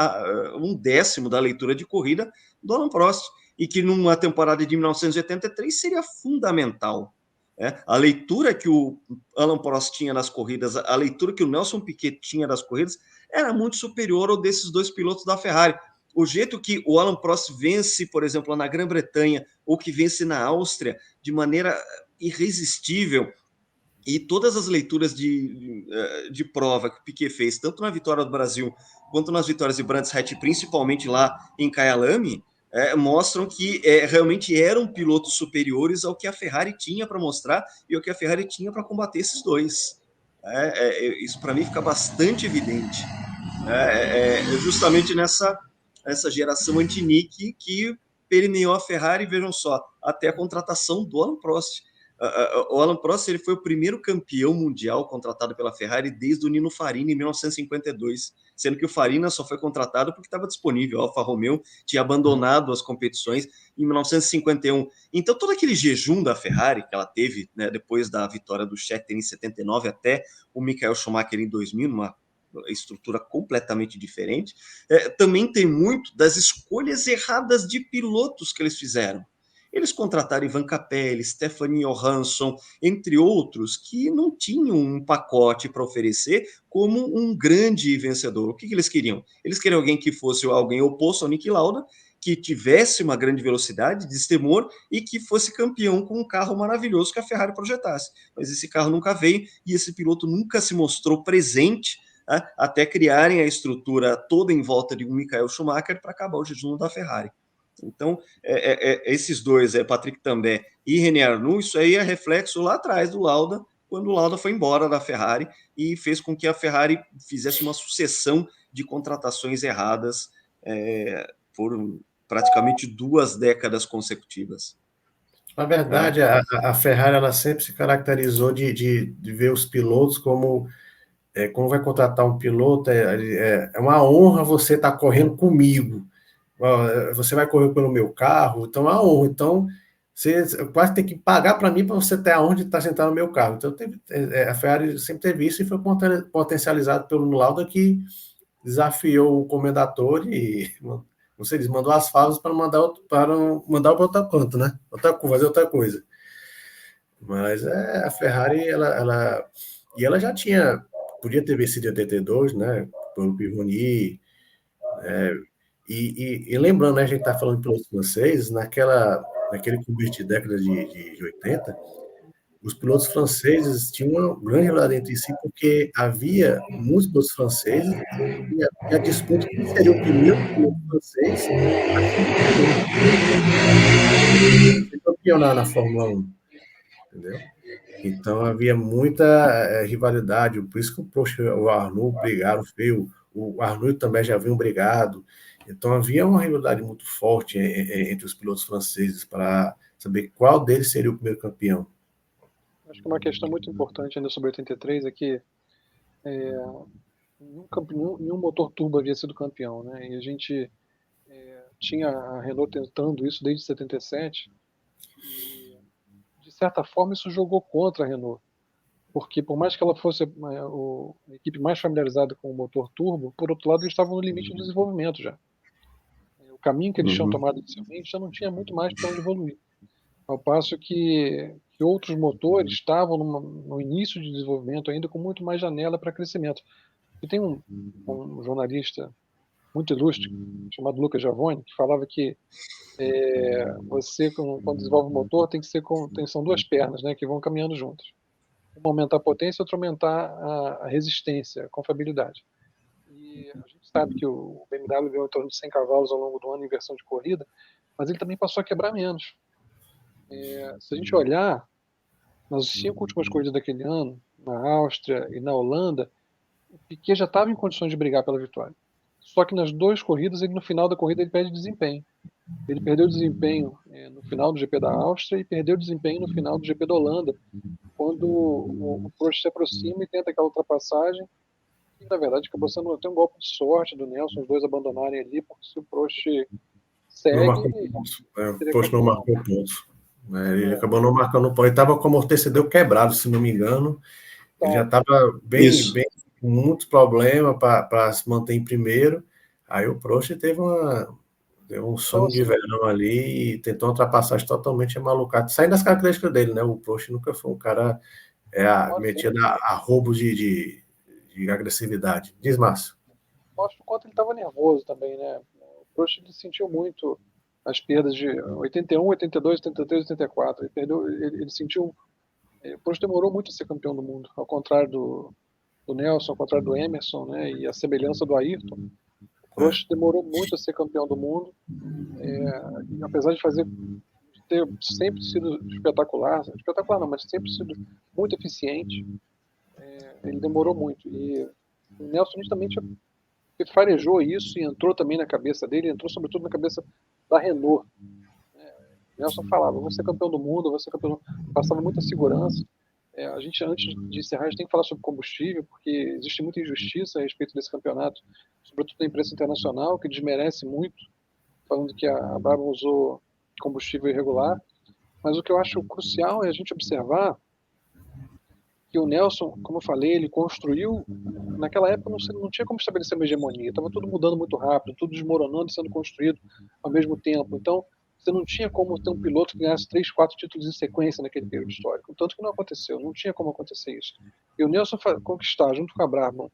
um décimo da leitura de corrida do Alan Prost, e que numa temporada de 1983 seria fundamental. A leitura que o Alan Prost tinha nas corridas, a leitura que o Nelson Piquet tinha das corridas, era muito superior ao desses dois pilotos da Ferrari. O jeito que o Alan Prost vence, por exemplo, na Grã-Bretanha, ou que vence na Áustria, de maneira irresistível, e todas as leituras de prova que o Piquet fez, tanto na vitória do Brasil, quanto nas vitórias de Brands Hatch, principalmente lá em Kyalami, mostram que realmente eram pilotos superiores ao que a Ferrari tinha para mostrar e ao que a Ferrari tinha para combater esses dois. Isso para mim fica bastante evidente. Justamente nessa geração anti-Nick que permeou a Ferrari, vejam só, até a contratação do Alan Prost. O Alan Prost ele foi o primeiro campeão mundial contratado pela Ferrari desde o Nino Farina em 1952, sendo que o Farina só foi contratado porque estava disponível. A Alfa Romeo tinha abandonado as competições em 1951. Então, todo aquele jejum da Ferrari que ela teve, né, depois da vitória do Scheckter em 79 até o Michael Schumacher em 2000, numa estrutura completamente diferente, também tem muito das escolhas erradas de pilotos que eles fizeram. Eles contrataram Ivan Capelli, Stephanie Johansson, entre outros, que não tinham um pacote para oferecer como um grande vencedor. O que eles queriam? Eles queriam alguém que fosse alguém oposto ao Niki Lauda, que tivesse uma grande velocidade, destemor, e que fosse campeão com um carro maravilhoso que a Ferrari projetasse. Mas esse carro nunca veio e esse piloto nunca se mostrou presente, até criarem a estrutura toda em volta de um Michael Schumacher para acabar o jejum da Ferrari. Então, esses dois, Patrick Tambay e René Arnoux, isso aí é reflexo lá atrás do Lauda, quando o Lauda foi embora da Ferrari e fez com que a Ferrari fizesse uma sucessão de contratações erradas por praticamente 2 décadas consecutivas. Na verdade, a Ferrari ela sempre se caracterizou de ver os pilotos como quando vai contratar um piloto, é uma honra você estar correndo comigo. Você vai correr pelo meu carro, então é uma honra. Então, você quase tem que pagar para mim para você ter a honra de estar sentado no meu carro. Então, a Ferrari sempre teve isso e foi potencializado pelo Lauda, que desafiou o comendator e, não sei, mandou as favas para mandar para outra canto, né? Fazer outra coisa. Mas a Ferrari, ela já podia ter vencido em 82, né, pelo Pironi, e lembrando, né, a gente está falando de pilotos franceses, naquele começo de década de 80, os pilotos franceses tinham uma grande rivalidade entre si, porque havia muitos pilotos franceses e a disputa quem seria o primeiro piloto francês a ser campeão na Fórmula 1, entendeu? Então havia muita rivalidade, por isso que o Prost e o Arnoux brigaram feio, o Arnoux também já haviam brigado, então havia uma rivalidade muito forte entre os pilotos franceses para saber qual deles seria o primeiro campeão. Acho que uma questão muito importante ainda sobre 83 é que nenhum motor turbo havia sido campeão, né? E a gente tinha a Renault tentando isso desde 77 e, de certa forma, isso jogou contra a Renault. Porque, por mais que ela fosse a equipe mais familiarizada com o motor turbo, por outro lado, eles estavam no limite do desenvolvimento já. O caminho que eles tinham tomado inicialmente já não tinha muito mais para onde evoluir. Ao passo que outros motores estavam no início de desenvolvimento ainda com muito mais janela para crescimento. E tem um jornalista muito ilustre, chamado Luca Giavone, que falava que você, quando desenvolve um motor, são duas pernas, né, que vão caminhando juntas. Uma aumentar a potência, outra aumentar a resistência, a confiabilidade. E a gente sabe que o BMW ganhou em torno de 100 cavalos ao longo do ano em versão de corrida, mas ele também passou a quebrar menos. Se a gente olhar nas 5 últimas corridas daquele ano, na Áustria e na Holanda, o Piquet já estava em condições de brigar pela vitória. Só que nas 2 corridas, no final da corrida, ele perde desempenho. Ele perdeu desempenho no final do GP da Áustria e perdeu desempenho no final do GP da Holanda, quando o Prost se aproxima e tenta aquela ultrapassagem, e na verdade acabou sendo até um golpe de sorte do Nelson, os dois abandonarem ali, porque se o Prost segue... Não marcou pontos. O Prost não marcou pontos. Ele acabou não marcando pontos. Ele estava com o amortecedor quebrado, se não me engano. Ele já estava bem com muitos problemas para se manter em primeiro. Aí o Prost deu um sonho de verão ali e tentou uma ultrapassagem totalmente malucada, saindo das características dele, né? O Prost nunca foi um cara metido a roubo de agressividade. Diz, Márcio. Mostra o quanto ele estava nervoso também, né? O Prost ele sentiu muito as perdas de 81, 82, 83, 84. Ele sentiu... O Prost demorou muito a ser campeão do mundo, ao contrário do Nelson, ao contrário do Emerson, né? E a semelhança do Ayrton. O Prost demorou muito a ser campeão do mundo, apesar de ter sempre sido espetacular não, mas sempre sido muito eficiente. Ele demorou muito. E o Nelson justamente farejou isso e entrou também na cabeça dele, entrou sobretudo na cabeça da Renault. Nelson falava, vou ser campeão do mundo, vou ser campeão do mundo. Passava muita segurança. A gente, antes de encerrar, a gente tem que falar sobre combustível, porque existe muita injustiça a respeito desse campeonato, sobretudo na imprensa internacional, que desmerece muito, falando que a Brabham usou combustível irregular. Mas o que eu acho crucial é a gente observar que o Nelson, como eu falei, ele construiu... Naquela época não tinha como estabelecer uma hegemonia, estava tudo mudando muito rápido, tudo desmoronando e sendo construído ao mesmo tempo. Então, você não tinha como ter um piloto que ganhasse 3, 4 títulos em sequência naquele período histórico. Tanto que não aconteceu, não tinha como acontecer isso. E o Nelson conquistar, junto com a Brabham,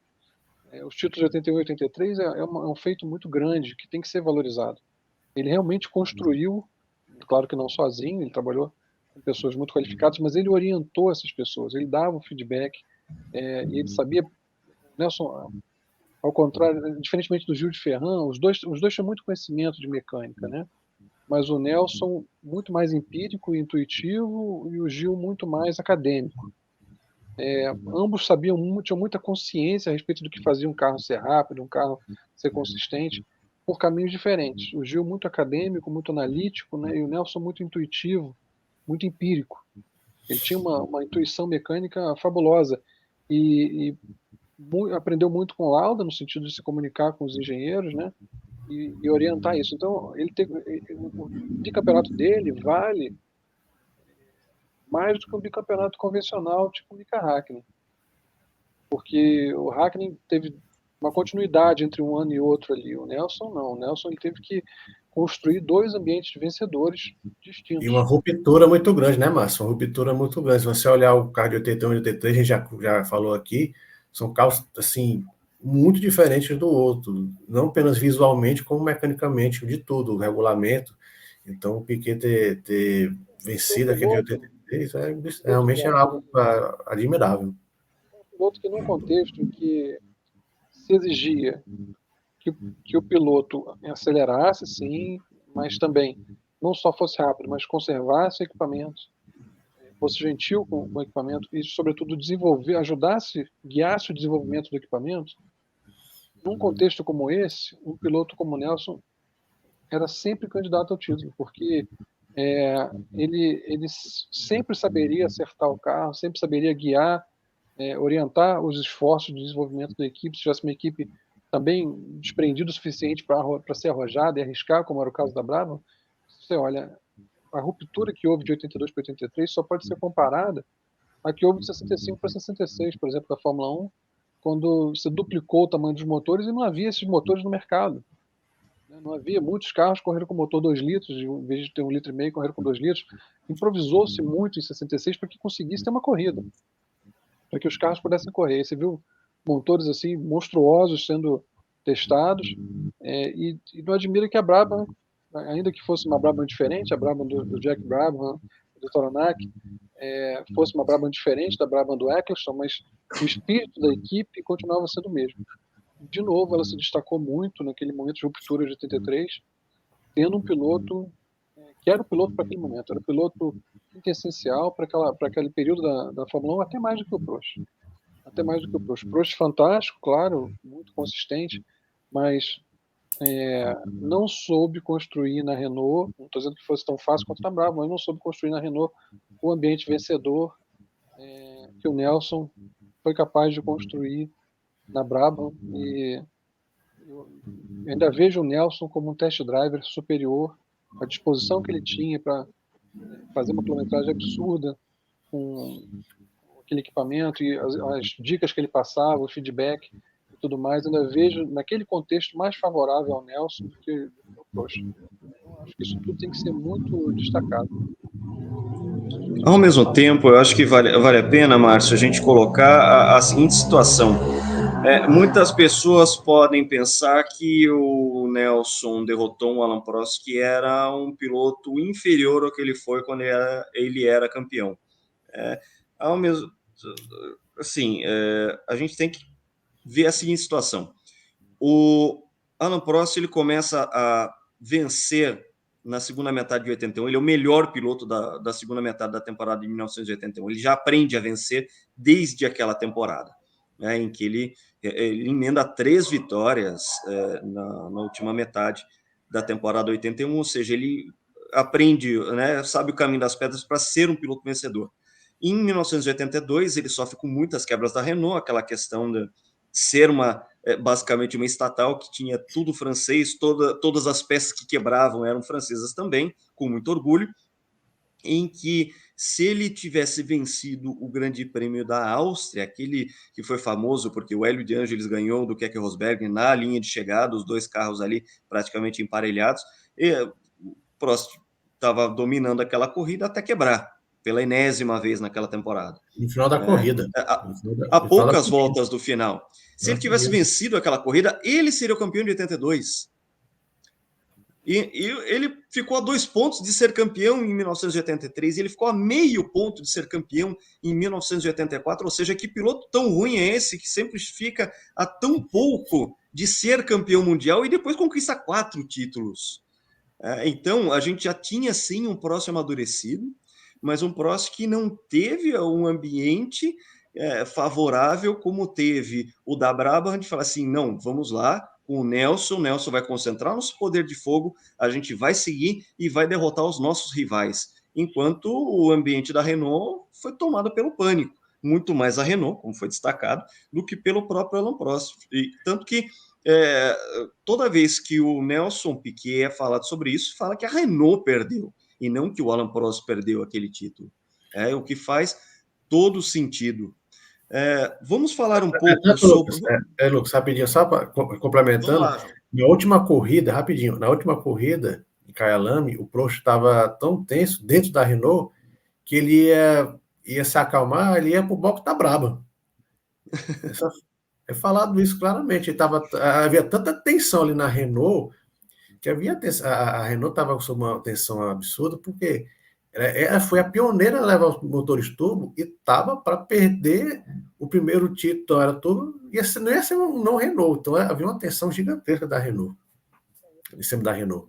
os títulos de 81 e 83 é um feito muito grande, que tem que ser valorizado. Ele realmente construiu, claro que não sozinho, ele trabalhou com pessoas muito qualificadas, mas ele orientou essas pessoas, ele dava o feedback, e ele sabia... Nelson, ao contrário, diferentemente do Gil de Ferran, os dois tinham muito conhecimento de mecânica, né? Mas o Nelson muito mais empírico e intuitivo, e o Gil muito mais acadêmico. Ambos tinham muita consciência a respeito do que fazia um carro ser rápido, um carro ser consistente, por caminhos diferentes. O Gil muito acadêmico, muito analítico, né? E o Nelson muito intuitivo, muito empírico. Ele tinha uma intuição mecânica fabulosa e aprendeu muito com Lauda, no sentido de se comunicar com os engenheiros, né? E orientar isso. Então, o bicampeonato dele vale mais do que um bicampeonato convencional, tipo o Mika Häkkinen. Porque o Häkkinen teve uma continuidade entre um ano e outro ali. O Nelson não. O Nelson ele teve que construir dois ambientes vencedores distintos. E uma ruptura muito grande, né, Márcio? Uma ruptura muito grande. Se você olhar o carro de 81 e 83, a gente já falou aqui, são carros, assim, muito diferentes do outro. Não apenas visualmente, como mecanicamente, de tudo, o regulamento. Então, o Piquet ter vencido aquele de 83 realmente é algo admirável. Um piloto que, num contexto em que se exigia que o piloto acelerasse, sim, mas também não só fosse rápido, mas conservasse o equipamento, fosse gentil com o equipamento e, sobretudo, ajudasse, guiasse o desenvolvimento do equipamento. Num contexto como esse, um piloto como o Nelson era sempre candidato ao título, porque ele sempre saberia acertar o carro, sempre saberia guiar, orientar os esforços de desenvolvimento da equipe, se tivesse uma equipe também desprendida o suficiente para ser arrojada e arriscar, como era o caso da Brabham. Você olha, a ruptura que houve de 82 para 83 só pode ser comparada à que houve de 65 para 66, por exemplo, da Fórmula 1, quando você duplicou o tamanho dos motores e não havia esses motores no mercado. Não havia muitos carros correndo com motor 2 litros, em vez de ter 1,5 litro, correram com 2 litros. Improvisou-se muito em 66 para que conseguisse ter uma corrida, para que os carros pudessem correr. Você viu motores assim monstruosos sendo testados, e não admira que a Brabham, ainda que fosse uma Brabham diferente, a Brabham do Jack Brabham, do Toronac, fosse uma Brabham diferente da Brabham do Eccleston, mas o espírito da equipe continuava sendo o mesmo. De novo, ela se destacou muito naquele momento de ruptura de 83, tendo um piloto que era o piloto para aquele momento, era o piloto essencial para aquele período da Fórmula 1, até mais do que o Prost. Até mais do que o Prost. Prost fantástico, claro, muito consistente, mas não soube construir na Renault, não estou dizendo que fosse tão fácil quanto na Brabham, mas não soube construir na Renault o ambiente vencedor que o Nelson foi capaz de construir na Brabham, e eu ainda vejo o Nelson como um test driver superior, a disposição que ele tinha para fazer uma quilometragem absurda com aquele equipamento e as dicas que ele passava, o feedback e tudo mais, ainda vejo naquele contexto mais favorável ao Nelson do que ao Prost. Então, acho que isso tudo tem que ser muito destacado. Ao mesmo tempo, eu acho que vale a pena, Márcio, a gente colocar a seguinte situação. Muitas pessoas podem pensar que o Nelson derrotou um Alan Prost que era um piloto inferior ao que ele foi quando ele era campeão. Ao mesmo, assim, a gente tem que ver a seguinte situação. O Alan Prost ele começa a vencer na segunda metade de 81. Ele é o melhor piloto da segunda metade da temporada de 1981. Ele já aprende a vencer desde aquela temporada, em que ele emenda 3 vitórias na última metade da temporada 81, ou seja, ele aprende, sabe o caminho das pedras para ser um piloto vencedor. Em 1982, ele sofre com muitas quebras da Renault, aquela questão de ser basicamente uma estatal que tinha tudo francês, todas as peças que quebravam eram francesas também, com muito orgulho, em que se ele tivesse vencido o Grande Prêmio da Áustria, aquele que foi famoso porque o Hélio de Angelis ganhou do Keke Rosberg na linha de chegada, os dois carros ali praticamente emparelhados, e o Prost estava dominando aquela corrida até quebrar, pela enésima vez naquela temporada. No final da corrida. Há poucas voltas do final. Se ele tivesse vencido aquela corrida, ele seria o campeão de 82. E ele ficou a 2 pontos de ser campeão em 1983, e ele ficou a meio ponto de ser campeão em 1984, ou seja, que piloto tão ruim é esse que sempre fica a tão pouco de ser campeão mundial e depois conquista 4 títulos. Então, a gente já tinha sim um Prost amadurecido, mas um Prost que não teve um ambiente favorável como teve o da Brabham, de falar assim, não, vamos lá, com o Nelson vai concentrar nosso poder de fogo, a gente vai seguir e vai derrotar os nossos rivais. Enquanto o ambiente da Renault foi tomado pelo pânico, muito mais a Renault, como foi destacado, do que pelo próprio Alain Prost. E tanto que toda vez que o Nelson Piquet é falado sobre isso, fala que a Renault perdeu, e não que o Alain Prost perdeu aquele título. O que faz todo sentido. Vamos falar um pouco sobre... Lucas, rapidinho, só complementando, Vamos lá, João. na última corrida, rapidinho, na última corrida em Kyalami, o Prost estava tão tenso dentro da Renault que ele ia se acalmar, ele ia pro bloco da braba. É falado isso claramente. Havia tanta tensão ali na Renault que a Renault estava sob uma tensão absurda, porque ela foi a pioneira a levar os motores turbo e estava para perder o primeiro título. Então, era tudo. Não ia ser um não Renault. Então, havia uma tensão gigantesca da Renault, em cima da Renault.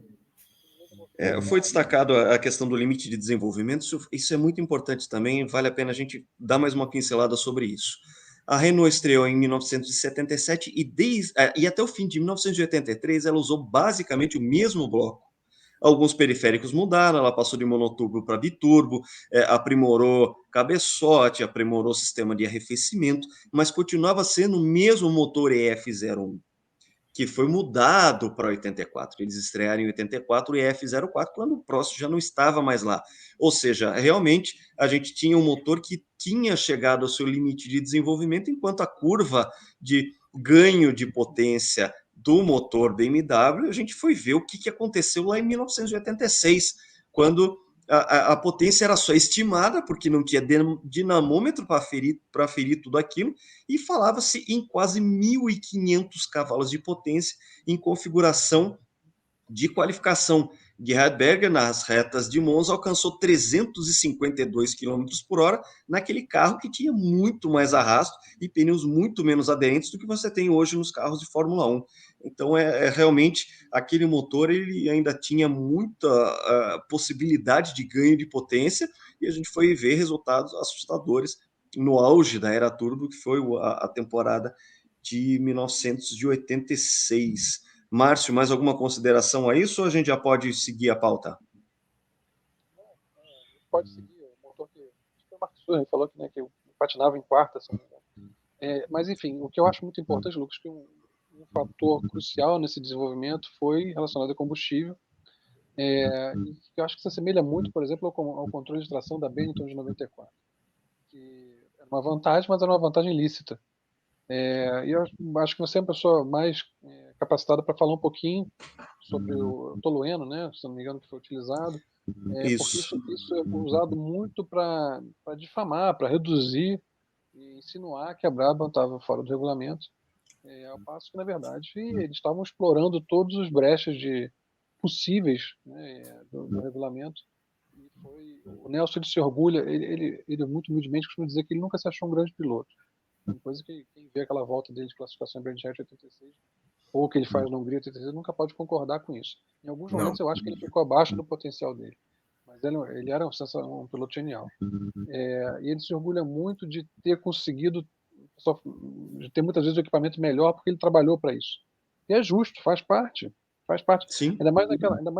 Foi destacado a questão do limite de desenvolvimento, isso é muito importante também, vale a pena a gente dar mais uma pincelada sobre isso. A Renault estreou em 1977 e até o fim de 1983 ela usou basicamente o mesmo bloco. Alguns periféricos mudaram, ela passou de monoturbo para biturbo, aprimorou cabeçote, aprimorou o sistema de arrefecimento, mas continuava sendo o mesmo motor EF01, que foi mudado para 84. Eles estrearam em 84 o EF04, quando o Prost já não estava mais lá. Ou seja, realmente a gente tinha um motor que tinha chegado ao seu limite de desenvolvimento, enquanto a curva de ganho de potência do motor BMW, a gente foi ver o que aconteceu lá em 1986, quando a potência era só estimada, porque não tinha dinamômetro para ferir tudo aquilo, e falava-se em quase 1.500 cavalos de potência em configuração de qualificação. Gerhard Berger, nas retas de Monza, alcançou 352 km por hora naquele carro que tinha muito mais arrasto e pneus muito menos aderentes do que você tem hoje nos carros de Fórmula 1. Então, realmente, aquele motor ele ainda tinha muita possibilidade de ganho de potência e a gente foi ver resultados assustadores no auge da era turbo, que foi a temporada de 1986. Márcio, mais alguma consideração a isso ou a gente já pode seguir a pauta? Pode seguir, o motor que o Marcos falou que, né, que patinava em quarta. Assim, mas, enfim, o que eu acho muito importante, Lucas, que um fator crucial nesse desenvolvimento foi relacionado ao combustível, e que eu acho que se assemelha muito, por exemplo, ao controle de tração da Benetton de 94, que era uma vantagem, mas era uma vantagem lícita. E eu acho que você é a pessoa mais capacitada para falar um pouquinho sobre o tolueno, né, se não me engano, que foi utilizado, Isso. porque isso é usado muito para difamar, para reduzir e insinuar que a Brabham estava fora do regulamento, ao passo que, na verdade, eles estavam explorando todos os brechas possíveis, né, do regulamento. E o Nelson, ele se orgulha, ele muito humildemente costuma dizer que ele nunca se achou um grande piloto. Uma coisa que quem vê aquela volta dele de classificação em Brandt 86, ou que ele faz na Hungria 86, nunca pode concordar com isso. Em alguns momentos eu acho que ele ficou abaixo do potencial dele, mas ele era um piloto genial. E ele se orgulha muito de ter conseguido, de ter muitas vezes o equipamento melhor, porque ele trabalhou para isso. E é justo, faz parte. Sim. Ainda mais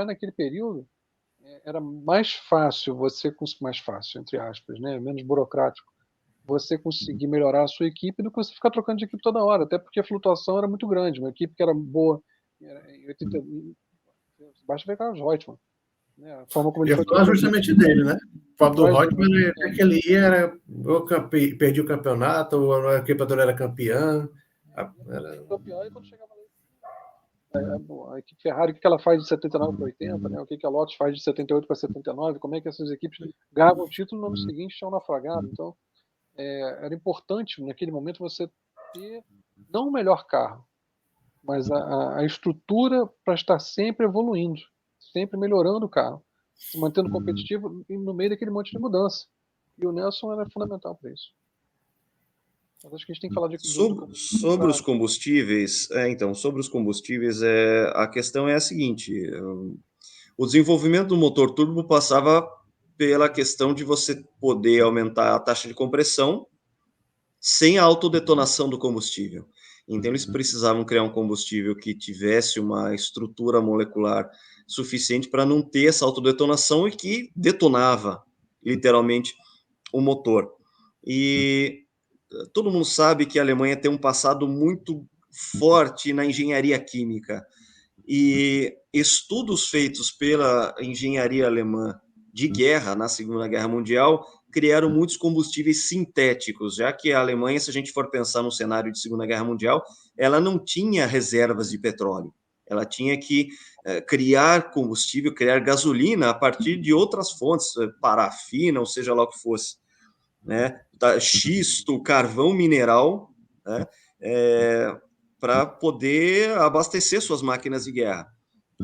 naquele período, era mais fácil mais fácil, entre aspas, né, menos burocrático, você conseguir melhorar a sua equipe do que você ficar trocando de equipe toda hora, até porque a flutuação era muito grande. Uma equipe que era boa em 80, basta ver Carlos Reutemann, né? A forma como ele foi falar justamente dele, né? O fato do Reutemann, que ele ia, perdia o campeonato, ou a equipe era campeã. Campeão, e quando chegava a equipe Ferrari, o que ela faz de 79 para 80, né? O que a Lotus faz de 78 para 79, como é que essas equipes ganhavam o título no ano seguinte, tinham naufragado. Então, era importante naquele momento você ter não o melhor carro, mas a estrutura para estar sempre evoluindo, sempre melhorando o carro, se mantendo competitivo no meio daquele monte de mudança. E o Nelson era fundamental para isso. Mas acho que a gente tem que falar sobre os combustíveis. Sobre os combustíveis, a questão é a seguinte: o desenvolvimento do motor turbo passava pela questão de você poder aumentar a taxa de compressão sem a autodetonação do combustível. Então, eles precisavam criar um combustível que tivesse uma estrutura molecular suficiente para não ter essa autodetonação e que detonava, literalmente, o motor. E todo mundo sabe que a Alemanha tem um passado muito forte na engenharia química. E estudos feitos pela engenharia alemã de guerra na Segunda Guerra Mundial criaram muitos combustíveis sintéticos, já que a Alemanha, se a gente for pensar no cenário de Segunda Guerra Mundial, ela não tinha reservas de petróleo. Ela tinha que criar combustível, criar gasolina a partir de outras fontes, parafina, ou seja lá o que fosse, né? Xisto, carvão mineral, né? Para poder abastecer suas máquinas de guerra.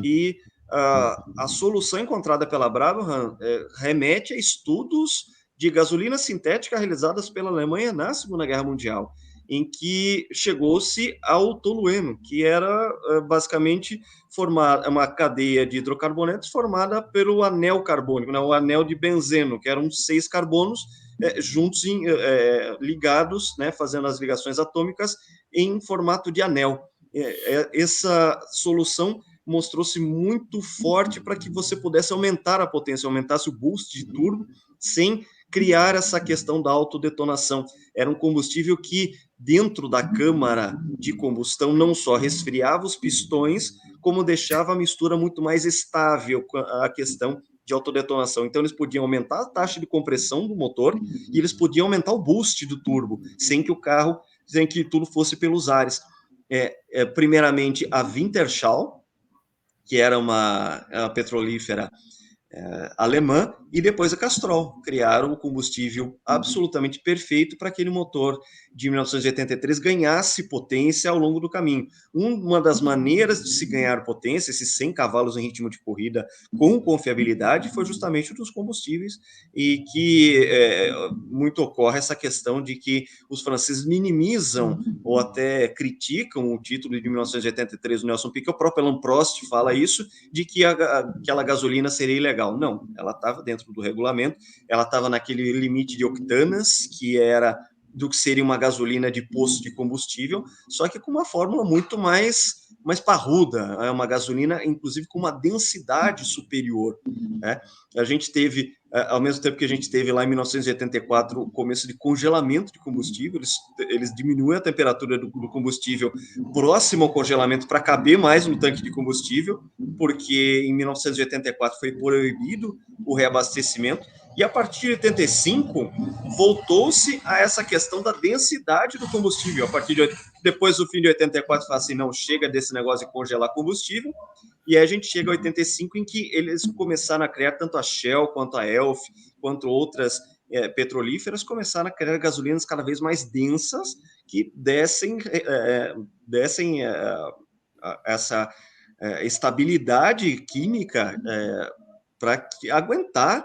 E a solução encontrada pela Brabham remete a estudos de gasolina sintética realizadas pela Alemanha na Segunda Guerra Mundial, em que chegou-se ao tolueno, que era basicamente uma cadeia de hidrocarbonetos formada pelo anel carbônico, né, o anel de benzeno, que eram 6 carbonos juntos, ligados, né, fazendo as ligações atômicas em formato de anel. Essa solução mostrou-se muito forte para que você pudesse aumentar a potência, aumentasse o boost de turbo, sem criar essa questão da autodetonação. Era um combustível que, dentro da câmara de combustão, não só resfriava os pistões, como deixava a mistura muito mais estável, a questão de autodetonação. Então, eles podiam aumentar a taxa de compressão do motor e eles podiam aumentar o boost do turbo, sem que tudo fosse pelos ares. Primeiramente, a Wintershall, que era uma petrolífera alemã, e depois a Castrol. Criaram o combustível absolutamente perfeito para aquele motor de 1983 ganhasse potência ao longo do caminho. Uma das maneiras de se ganhar potência, esses 100 cavalos em ritmo de corrida com confiabilidade, foi justamente dos combustíveis, e que muito ocorre essa questão de que os franceses minimizam ou até criticam o título de 1983 do Nelson Piquet. O próprio Alain Prost fala isso, de que aquela gasolina seria ilegal. Não, ela estava dentro do regulamento, ela estava naquele limite de octanas, que era do que seria uma gasolina de posto de combustível, só que com uma fórmula muito mais parruda, é uma gasolina, inclusive, com uma densidade superior, né? A gente teve, ao mesmo tempo que a gente teve lá em 1984 o começo de congelamento de combustível, eles diminuem a temperatura do combustível próximo ao congelamento para caber mais no tanque de combustível, porque em 1984 foi proibido o reabastecimento, e a partir de 85 voltou-se a essa questão da densidade do combustível. A partir depois do fim de 84, fala assim, não, chega desse negócio de congelar combustível, e aí a gente chega a 85, em que eles começaram a criar, tanto a Shell, quanto a Elf, quanto outras petrolíferas, começaram a criar gasolinas cada vez mais densas, que dessem essa estabilidade química para aguentar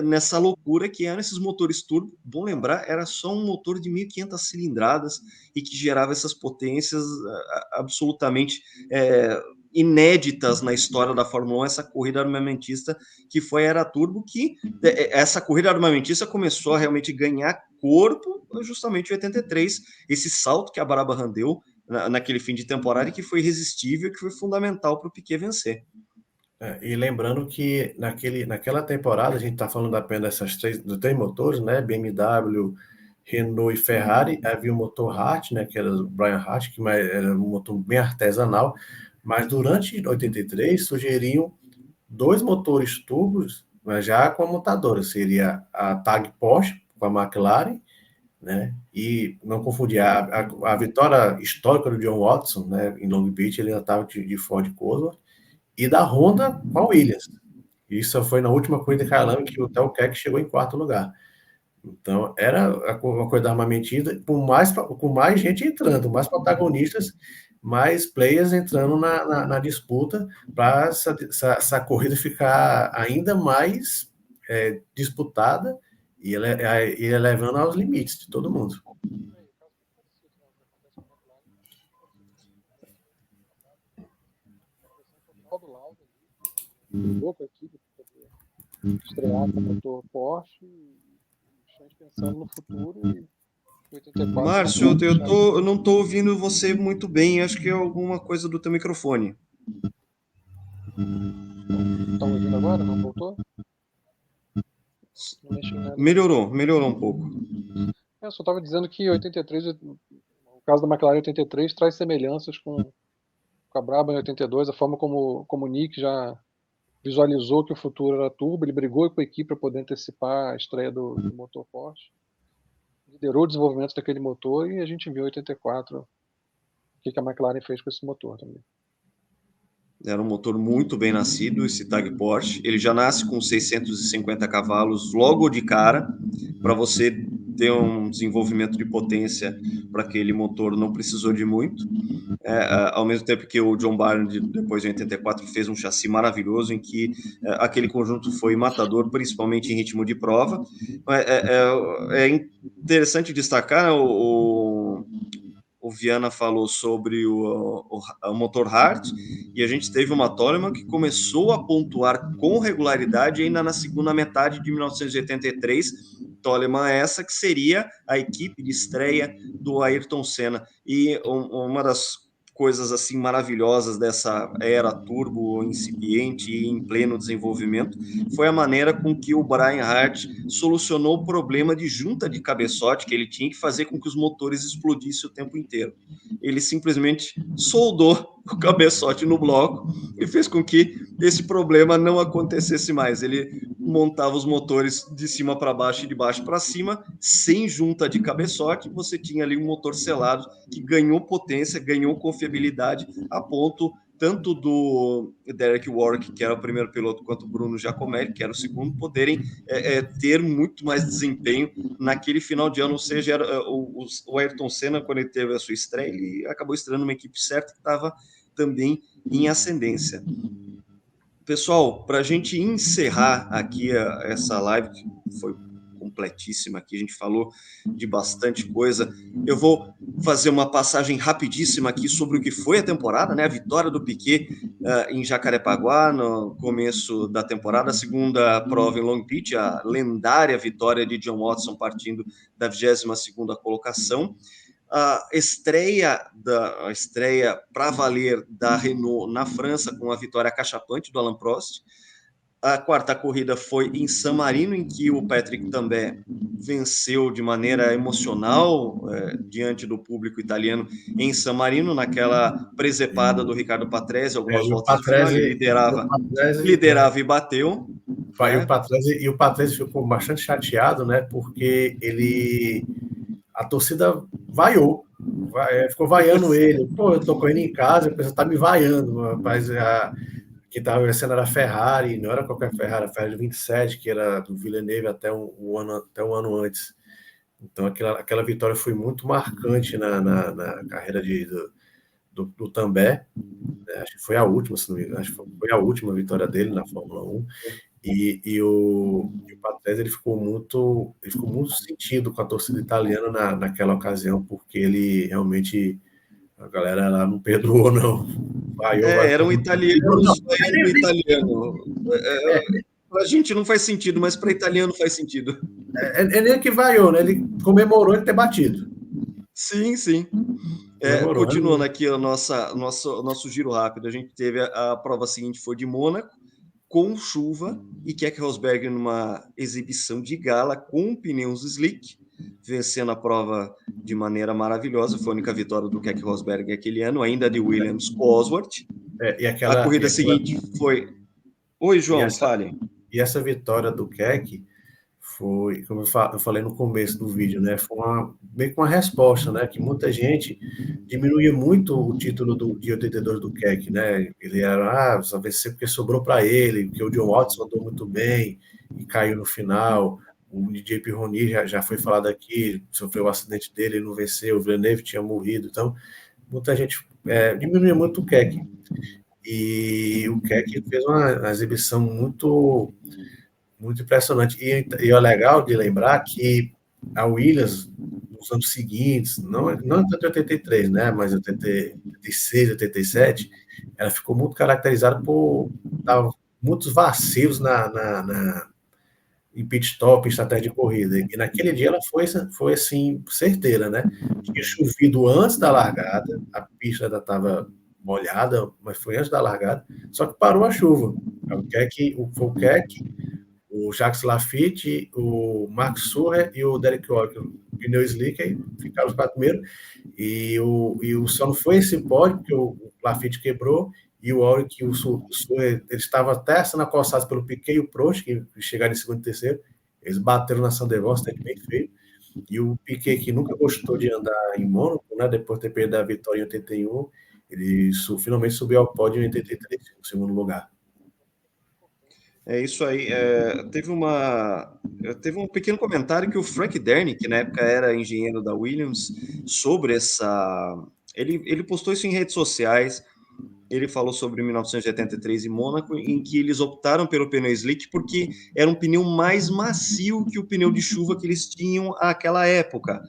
nessa loucura que eram esses motores turbo. Bom lembrar, era só um motor de 1.500 cilindradas e que gerava essas potências absolutamente inéditas na história da Fórmula 1, essa corrida armamentista que foi a Era Turbo, que essa corrida armamentista começou a realmente ganhar corpo justamente em 83, esse salto que a Brabham deu naquele fim de temporada, que foi irresistível, que foi fundamental para o Piquet vencer. E lembrando que naquela temporada, a gente está falando apenas dos três motores, né? BMW, Renault e Ferrari. Havia o motor Hart, né? Que era o Brian Hart, que era um motor bem artesanal. Mas durante 83 surgiriam 2 motores turbos, mas já com a montadora. Seria a TAG Porsche com a McLaren, né? E não confundir a vitória histórica do John Watson, né? Em Long Beach, ele ainda estava de Ford Cosworth, e da Honda com a Williams. Isso foi na última corrida de Kyalami, que o Theo Keck chegou em 4º lugar. Então, era uma coisa armamentista, com mais gente entrando, mais protagonistas, mais players entrando na disputa, para essa corrida ficar ainda mais disputada e elevando aos limites de todo mundo. Louco aqui, estrear com o motor Porsche, pensando no futuro. E 84, Márcio, eu não estou ouvindo você muito bem, acho que é alguma coisa do teu microfone. Estão ouvindo agora? Não voltou? Não mexi em nada. Melhorou um pouco. Eu só estava dizendo que 83, o caso da McLaren 83 traz semelhanças com a Brabham em 82, a forma como o Nick já visualizou que o futuro era turbo, ele brigou com a equipe para poder antecipar a estreia do motor Porsche, liderou o desenvolvimento daquele motor, e a gente viu em 84 o que a McLaren fez com esse motor também. Era um motor muito bem nascido, esse Tag Porsche. Ele já nasce com 650 cavalos logo de cara, para você ter um desenvolvimento de potência para aquele motor, não precisou de muito. Ao mesmo tempo que o John Barnard, depois de 84, fez um chassi maravilhoso, em que aquele conjunto foi matador, principalmente em ritmo de prova. É interessante destacar, o Viana falou sobre o motor Hart, e a gente teve uma Toleman que começou a pontuar com regularidade ainda na segunda metade de 1983. Toleman essa que seria a equipe de estreia do Ayrton Senna. E uma das coisas assim maravilhosas dessa era turbo incipiente e em pleno desenvolvimento foi a maneira com que o Brian Hart solucionou o problema de junta de cabeçote, que ele tinha que fazer com que os motores explodissem o tempo inteiro. Ele simplesmente soldou o cabeçote no bloco e fez com que esse problema não acontecesse mais. Ele montava os motores de cima para baixo e de baixo para cima, sem junta de cabeçote. Você tinha ali um motor selado que ganhou potência, ganhou confiabilidade, a ponto tanto do Derek Warwick, que era o primeiro piloto, quanto o Bruno Giacomelli, que era o segundo, poderem ter muito mais desempenho naquele final de ano. Ou seja, o Ayrton Senna, quando ele teve a sua estreia, ele acabou estreando uma equipe certa que estava também em ascendência. Pessoal, para a gente encerrar aqui essa live, que foi completíssima aqui, a gente falou de bastante coisa, eu vou fazer uma passagem rapidíssima aqui sobre o que foi a temporada, né? A vitória do Piquet em Jacarepaguá no começo da temporada, a segunda prova em Long Beach, a lendária vitória de John Watson partindo da 22ª colocação, a estreia para valer da Renault na França, com a vitória cachapante do Alain Prost. A quarta corrida foi em San Marino, em que o Patrick também venceu de maneira emocional diante do público italiano em San Marino, naquela presepada do Ricardo Patrese, algumas voltas de final, ele liderava e bateu. E o Patrese ficou bastante chateado, né? Porque a torcida vaiou, ficou vaiando ele. Pô, eu tô correndo em casa, a pessoa tá me vaiando, rapaz. Que estava vencendo era a Ferrari, não era qualquer Ferrari, a Ferrari 27, que era do Villeneuve até um ano antes. Então, aquela vitória foi muito marcante na carreira do Tambay. Acho que foi a última, se não me engano, acho que foi a última vitória dele na Fórmula 1. E o Patrese ele ficou muito sentido com a torcida italiana naquela ocasião, porque ele realmente, a galera lá não perdoou, não. Eram italianos vaiando italiano. Para a gente não faz sentido, mas para italiano faz sentido. Ele que vaiou, né? Ele comemorou ele ter batido. Sim. Continuando aqui o nosso giro rápido, a gente teve a prova seguinte, foi de Mônaco, com chuva, e Keke Rosberg numa exibição de gala com pneus slick, vencendo a prova de maneira maravilhosa. Foi a única vitória do Keke Rosberg aquele ano, ainda de Williams Cosworth. A corrida seguinte foi... Oi, João, fale. E essa vitória do Keke foi, como eu falei no começo do vídeo, né? Foi meio que uma resposta, né? Que muita gente diminuía muito o título de 82 do Keke, né? Ele era, só vencer porque sobrou para ele, porque o John Watson andou muito bem e caiu no final. O DJ Pironi já foi falado aqui, sofreu o acidente dele, ele não venceu, o Villeneuve tinha morrido. Então, muita gente diminuía muito o Keke. E o Keke fez uma exibição muito impressionante. E é legal de lembrar que a Williams, nos anos seguintes, não tanto em 83, né, mas em 86, 87, ela ficou muito caracterizada por dar muitos vacilos em pit stop, em estratégia de corrida. E naquele dia ela foi assim, certeira, né? Tinha chovido antes da largada, a pista ainda estava molhada, mas foi antes da largada, só que parou a chuva. O Keke, o Jacques Laffite, o Mark Surer e o Derek Walker, o pneu slick, aí ficaram os 4 primeiros, e só não foi esse pódio, porque o Laffite quebrou, e o Auric, ele estava até sendo acossados pelo Piquet e o Prost, que chegaram em segundo e terceiro, eles bateram na Sandevos, bem feio, e o Piquet, que nunca gostou de andar em Mônaco, né, depois de ter perdido a vitória em 81, ele finalmente subiu ao pódio em 83, no segundo lugar. É isso aí. Teve um pequeno comentário que o Frank Dernie, que na época era engenheiro da Williams, sobre essa. Ele postou isso em redes sociais. Ele falou sobre 1983 em Mônaco, em que eles optaram pelo pneu slick porque era um pneu mais macio que o pneu de chuva que eles tinham àquela época.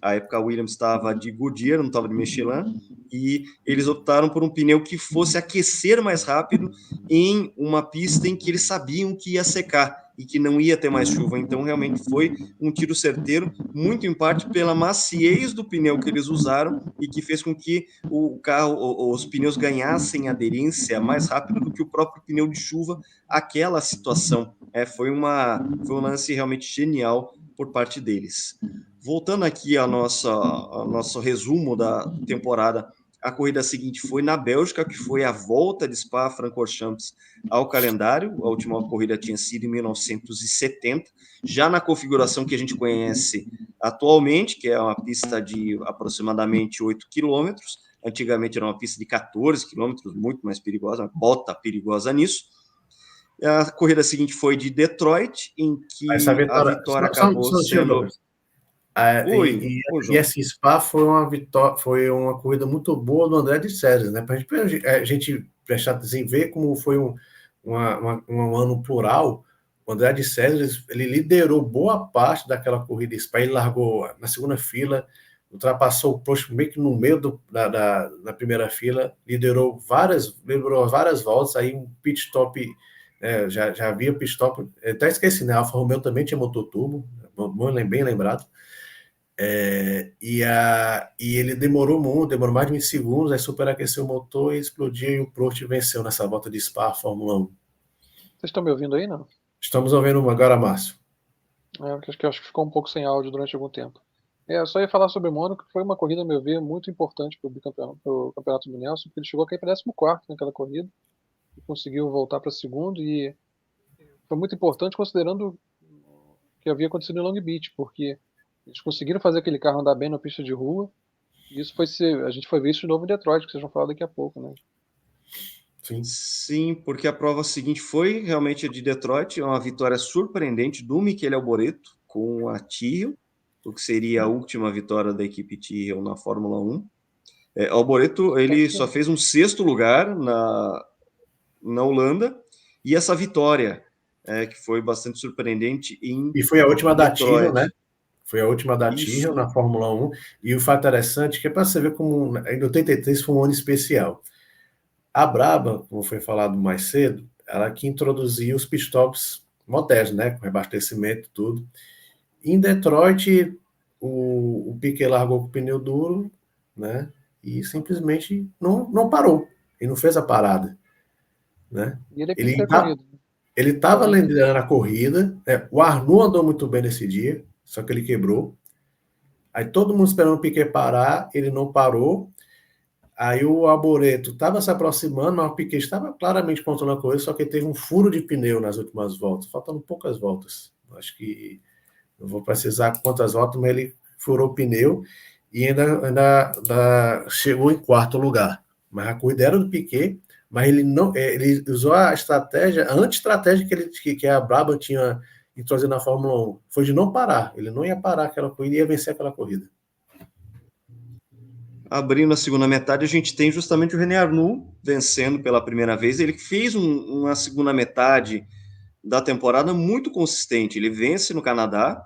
A época a Williams estava de Goodyear, não estava de Michelin, e eles optaram por um pneu que fosse aquecer mais rápido em uma pista em que eles sabiam que ia secar e que não ia ter mais chuva. Então, realmente foi um tiro certeiro, muito em parte pela maciez do pneu que eles usaram e que fez com que os pneus ganhassem aderência mais rápido do que o próprio pneu de chuva àquela situação. Foi um lance realmente genial por parte deles. Voltando aqui ao nosso resumo da temporada, a corrida seguinte foi na Bélgica, que foi a volta de Spa-Francorchamps ao calendário. A última corrida tinha sido em 1970, já na configuração que a gente conhece atualmente, que é uma pista de aproximadamente 8 quilômetros. Antigamente era uma pista de 14 quilômetros, muito mais perigosa, uma bota perigosa nisso. A corrida seguinte foi de Detroit, em que a vitória acabou sendo... E esse Spa foi uma vitória, foi uma corrida muito boa do André de César, né? Para a gente prestar atenção, ver como foi um ano plural. O André de César, ele liderou boa parte daquela corrida Spa, ele largou na segunda fila, ultrapassou o Prost meio que no meio da primeira fila, liderou várias voltas, aí um pit stop, já havia pit stop, até esqueci, né? A Alfa Romeo também tinha motor turbo, bem lembrado. E ele demorou mais de 20 segundos, aí superaqueceu o motor e explodiu, e o Prost venceu nessa volta de Spa, Fórmula 1. Vocês estão me ouvindo aí, não? Estamos ouvindo agora, Márcio. Acho que ficou um pouco sem áudio durante algum tempo. Só ia falar sobre Mônaco, que foi uma corrida, a meu ver, muito importante para o Campeonato do Nelson, porque ele chegou a cair para 14º naquela corrida, e conseguiu voltar para segundo, e foi muito importante considerando o que havia acontecido em Long Beach, porque eles conseguiram fazer aquele carro andar bem na pista de rua, e isso a gente foi ver isso de novo em Detroit, que vocês vão falar daqui a pouco, né? Sim, porque a prova seguinte foi realmente a de Detroit, uma vitória surpreendente do Michele Alboreto com a Tyrrell, o que seria a última vitória da equipe Tyrrell na Fórmula 1. Alboreto, ele só fez um 6º lugar na Holanda, e essa vitória, que foi bastante surpreendente E foi a última Detroit. Da Tyrrell, né? Foi a última da Tyrrell na Fórmula 1, e o fato interessante é que é para você ver como em 83 foi um ano especial. A Brabham, como foi falado mais cedo, ela que introduziu os pitstops modernos, né, com abastecimento e tudo. Em Detroit, o Piquet largou com o pneu duro, né, e simplesmente não parou, ele não fez a parada, né. E ele estava liderando a corrida, o Arnoux andou muito bem nesse dia, só que ele quebrou. Aí todo mundo esperando o Piquet parar, ele não parou. Aí o Alboreto estava se aproximando, mas o Piquet estava claramente controlando a corrida, só que ele teve um furo de pneu nas últimas voltas, faltando poucas voltas. Acho que não vou precisar quantas voltas, mas ele furou o pneu e ainda chegou em 4º lugar. Mas a corrida era do Piquet, mas ele usou a anti-estratégia que a Brabham tinha introduzido na Fórmula 1, foi de não parar. Ele não ia parar aquela corrida e ia vencer aquela corrida. Abrindo a segunda metade, a gente tem justamente o René Arnoux vencendo pela primeira vez. Ele fez uma segunda metade da temporada muito consistente. Ele vence no Canadá,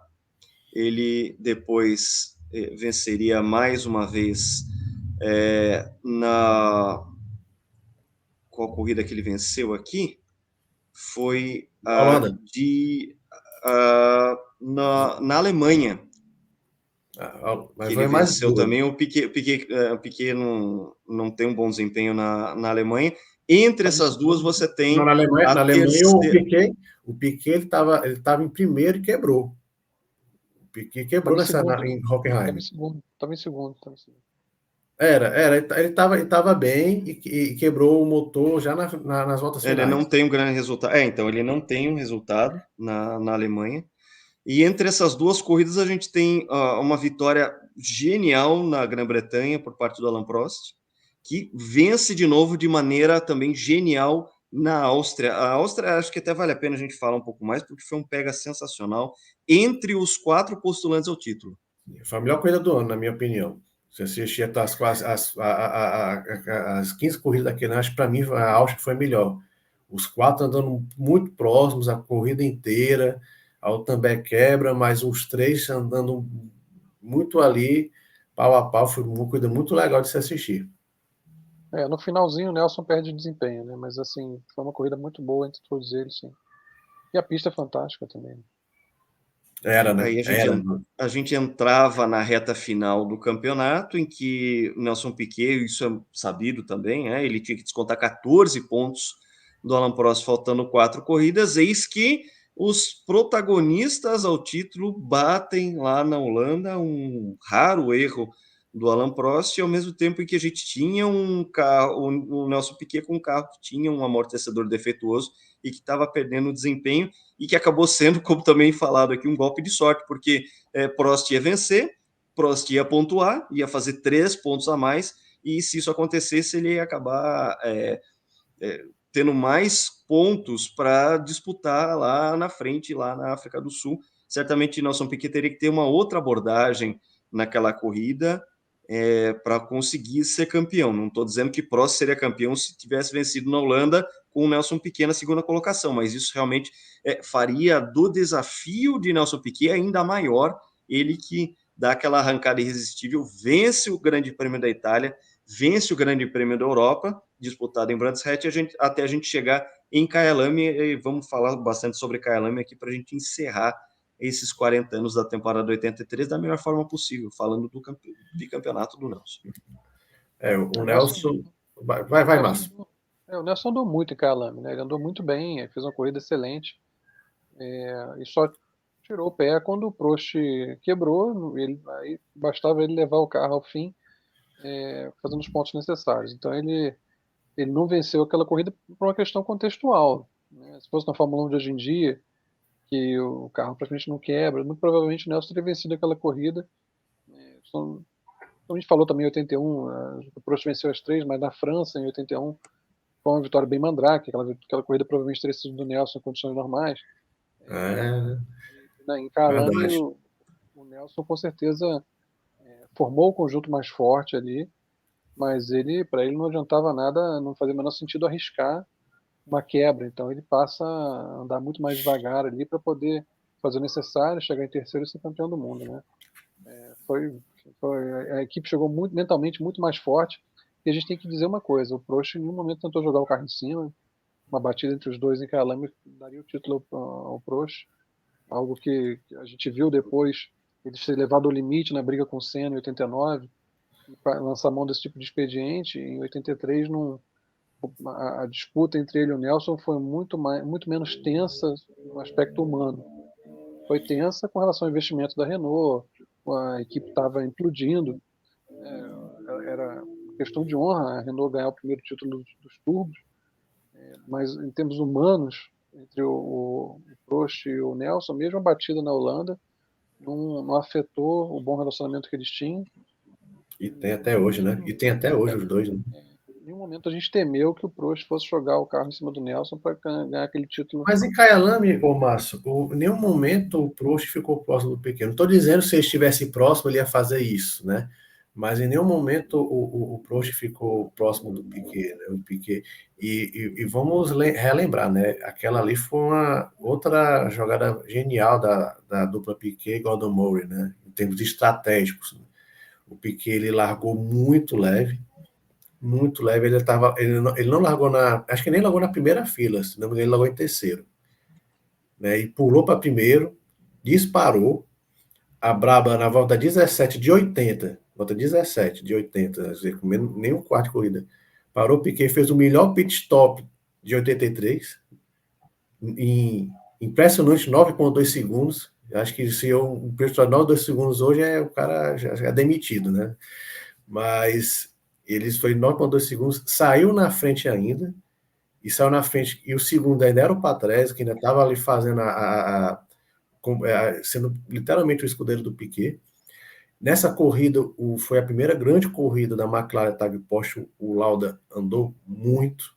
ele depois venceria mais uma vez qual corrida que ele venceu aqui? Foi na Alemanha. Mas que ele venceu também. O Piquet não tem um bom desempenho na Alemanha. Entre essas duas, você tem. Na Alemanha o Piquet ele estava em primeiro e quebrou. O Piquet quebrou em Hockenheim. Estava em segundo. Ele estava bem e quebrou o motor já nas voltas Ele finais. não tem um grande resultado. Então, ele não tem um resultado na Alemanha. E entre essas duas corridas, a gente tem uma vitória genial na Grã-Bretanha por parte do Alain Prost, que vence de novo de maneira também genial na Áustria. A Áustria, acho que até vale a pena a gente falar um pouco mais, porque foi um pega sensacional entre os 4 postulantes ao título. Foi a melhor corrida do ano, na minha opinião. Se assistir as 15 corridas daquele ano, acho que para mim a Áustria foi melhor. Os 4 andando muito próximos a corrida inteira, a Hülkenberg quebra, mas os 3 andando muito ali, pau a pau, foi uma corrida muito legal de se assistir. No finalzinho o Nelson perde desempenho, né? Mas assim, foi uma corrida muito boa entre todos eles, sim. E a pista é fantástica também. Era, né? Aí a gente entrava na reta final do campeonato, em que Nelson Piquet, isso é sabido também, ele tinha que descontar 14 pontos do Alain Prost, faltando 4 corridas, eis que os protagonistas ao título batem lá na Holanda, um raro erro do Alain Prost, ao mesmo tempo em que a gente tinha um carro, o Nelson Piquet com um carro que tinha um amortecedor defeituoso e que estava perdendo desempenho, e que acabou sendo, como também falado aqui, um golpe de sorte, porque Prost ia vencer, Prost ia pontuar, ia fazer 3 pontos a mais, e se isso acontecesse, ele ia acabar tendo mais pontos para disputar lá na frente, lá na África do Sul. Certamente Nelson Piquet teria que ter uma outra abordagem naquela corrida para conseguir ser campeão. Não estou dizendo que Prost seria campeão se tivesse vencido na Holanda com o Nelson Piquet na segunda colocação, mas isso realmente faria do desafio de Nelson Piquet ainda maior, ele que dá aquela arrancada irresistível, vence o Grande Prêmio da Itália, vence o Grande Prêmio da Europa, disputado em Brands Hatch, até a gente chegar em Kyalami, e vamos falar bastante sobre Kyalami aqui para a gente encerrar esses 40 anos da temporada 83 da melhor forma possível, falando do bicampeonato do Nelson. O Nelson... Vai, Márcio. O Nelson andou muito em Kyalami, né? Ele andou muito bem, fez uma corrida excelente, e só tirou o pé quando o Prost quebrou, aí bastava ele levar o carro ao fim, fazendo os pontos necessários. Então ele não venceu aquela corrida por uma questão contextual, né? Se fosse na Fórmula 1 de hoje em dia, que o carro praticamente não quebra, muito provavelmente o Nelson teria vencido aquela corrida. Como a gente falou também em 81, o Prost venceu as 3, mas na França, em 81, foi uma vitória bem mandrake, aquela corrida provavelmente teria sido do Nelson em condições normais. Em Kyalami, o Nelson com certeza formou o conjunto mais forte ali, mas para ele não adiantava nada, não fazia o menor sentido arriscar uma quebra, então ele passa a andar muito mais devagar ali para poder fazer o necessário, chegar em terceiro e ser campeão do mundo, né? A equipe chegou mentalmente muito mais forte, e a gente tem que dizer uma coisa: o Prost em nenhum momento tentou jogar o carro em cima. Uma batida entre os dois em Kyalami daria o título ao Prost, algo que a gente viu depois ele ser levado ao limite na briga com o Senna em 89, lançar mão desse tipo de expediente. Em 83 a disputa entre ele e o Nelson foi muito menos tensa no aspecto humano. Foi tensa com relação ao investimento da Renault, a equipe estava implodindo, era questão de honra a Renault ganhar o primeiro título dos turbos, mas em termos humanos, entre o Prost e o Nelson, mesmo a batida na Holanda não afetou o bom relacionamento que eles tinham. E tem até hoje, né? E tem até hoje os dois, né? Em nenhum momento a gente temeu que o Prost fosse jogar o carro em cima do Nelson para ganhar aquele título. Mas em Kyalami, Márcio, em nenhum momento o Prost ficou próximo do Piquet. Não estou dizendo que se ele estivesse próximo ele ia fazer isso, né? Mas em nenhum momento o Prost ficou próximo do Piquet, né? O Piquet. E vamos relembrar, né? Aquela ali foi uma outra jogada genial da dupla Piquet e Gordon Murray, né? Em termos estratégicos. O Piquet ele largou muito leve, ele não largou acho que nem largou na primeira fila, se não me engano, ele largou em terceiro, né? E pulou para primeiro, disparou, a Braba na volta 17 de 80, quer dizer, com nem um quarto de corrida, parou, Piquet fez o melhor pit stop de 83, em impressionante 9,2 segundos. Acho que se um pit stop 9,2 segundos hoje, o cara já é demitido, né? Mas Eles foi 9,2 segundos, saiu na frente ainda, e saiu na frente, e o segundo ainda era o Patrese, que ainda estava ali fazendo sendo literalmente o escudeiro do Piquet. Nessa corrida, foi a primeira grande corrida da McLaren Tag Porsche, o Lauda andou muito,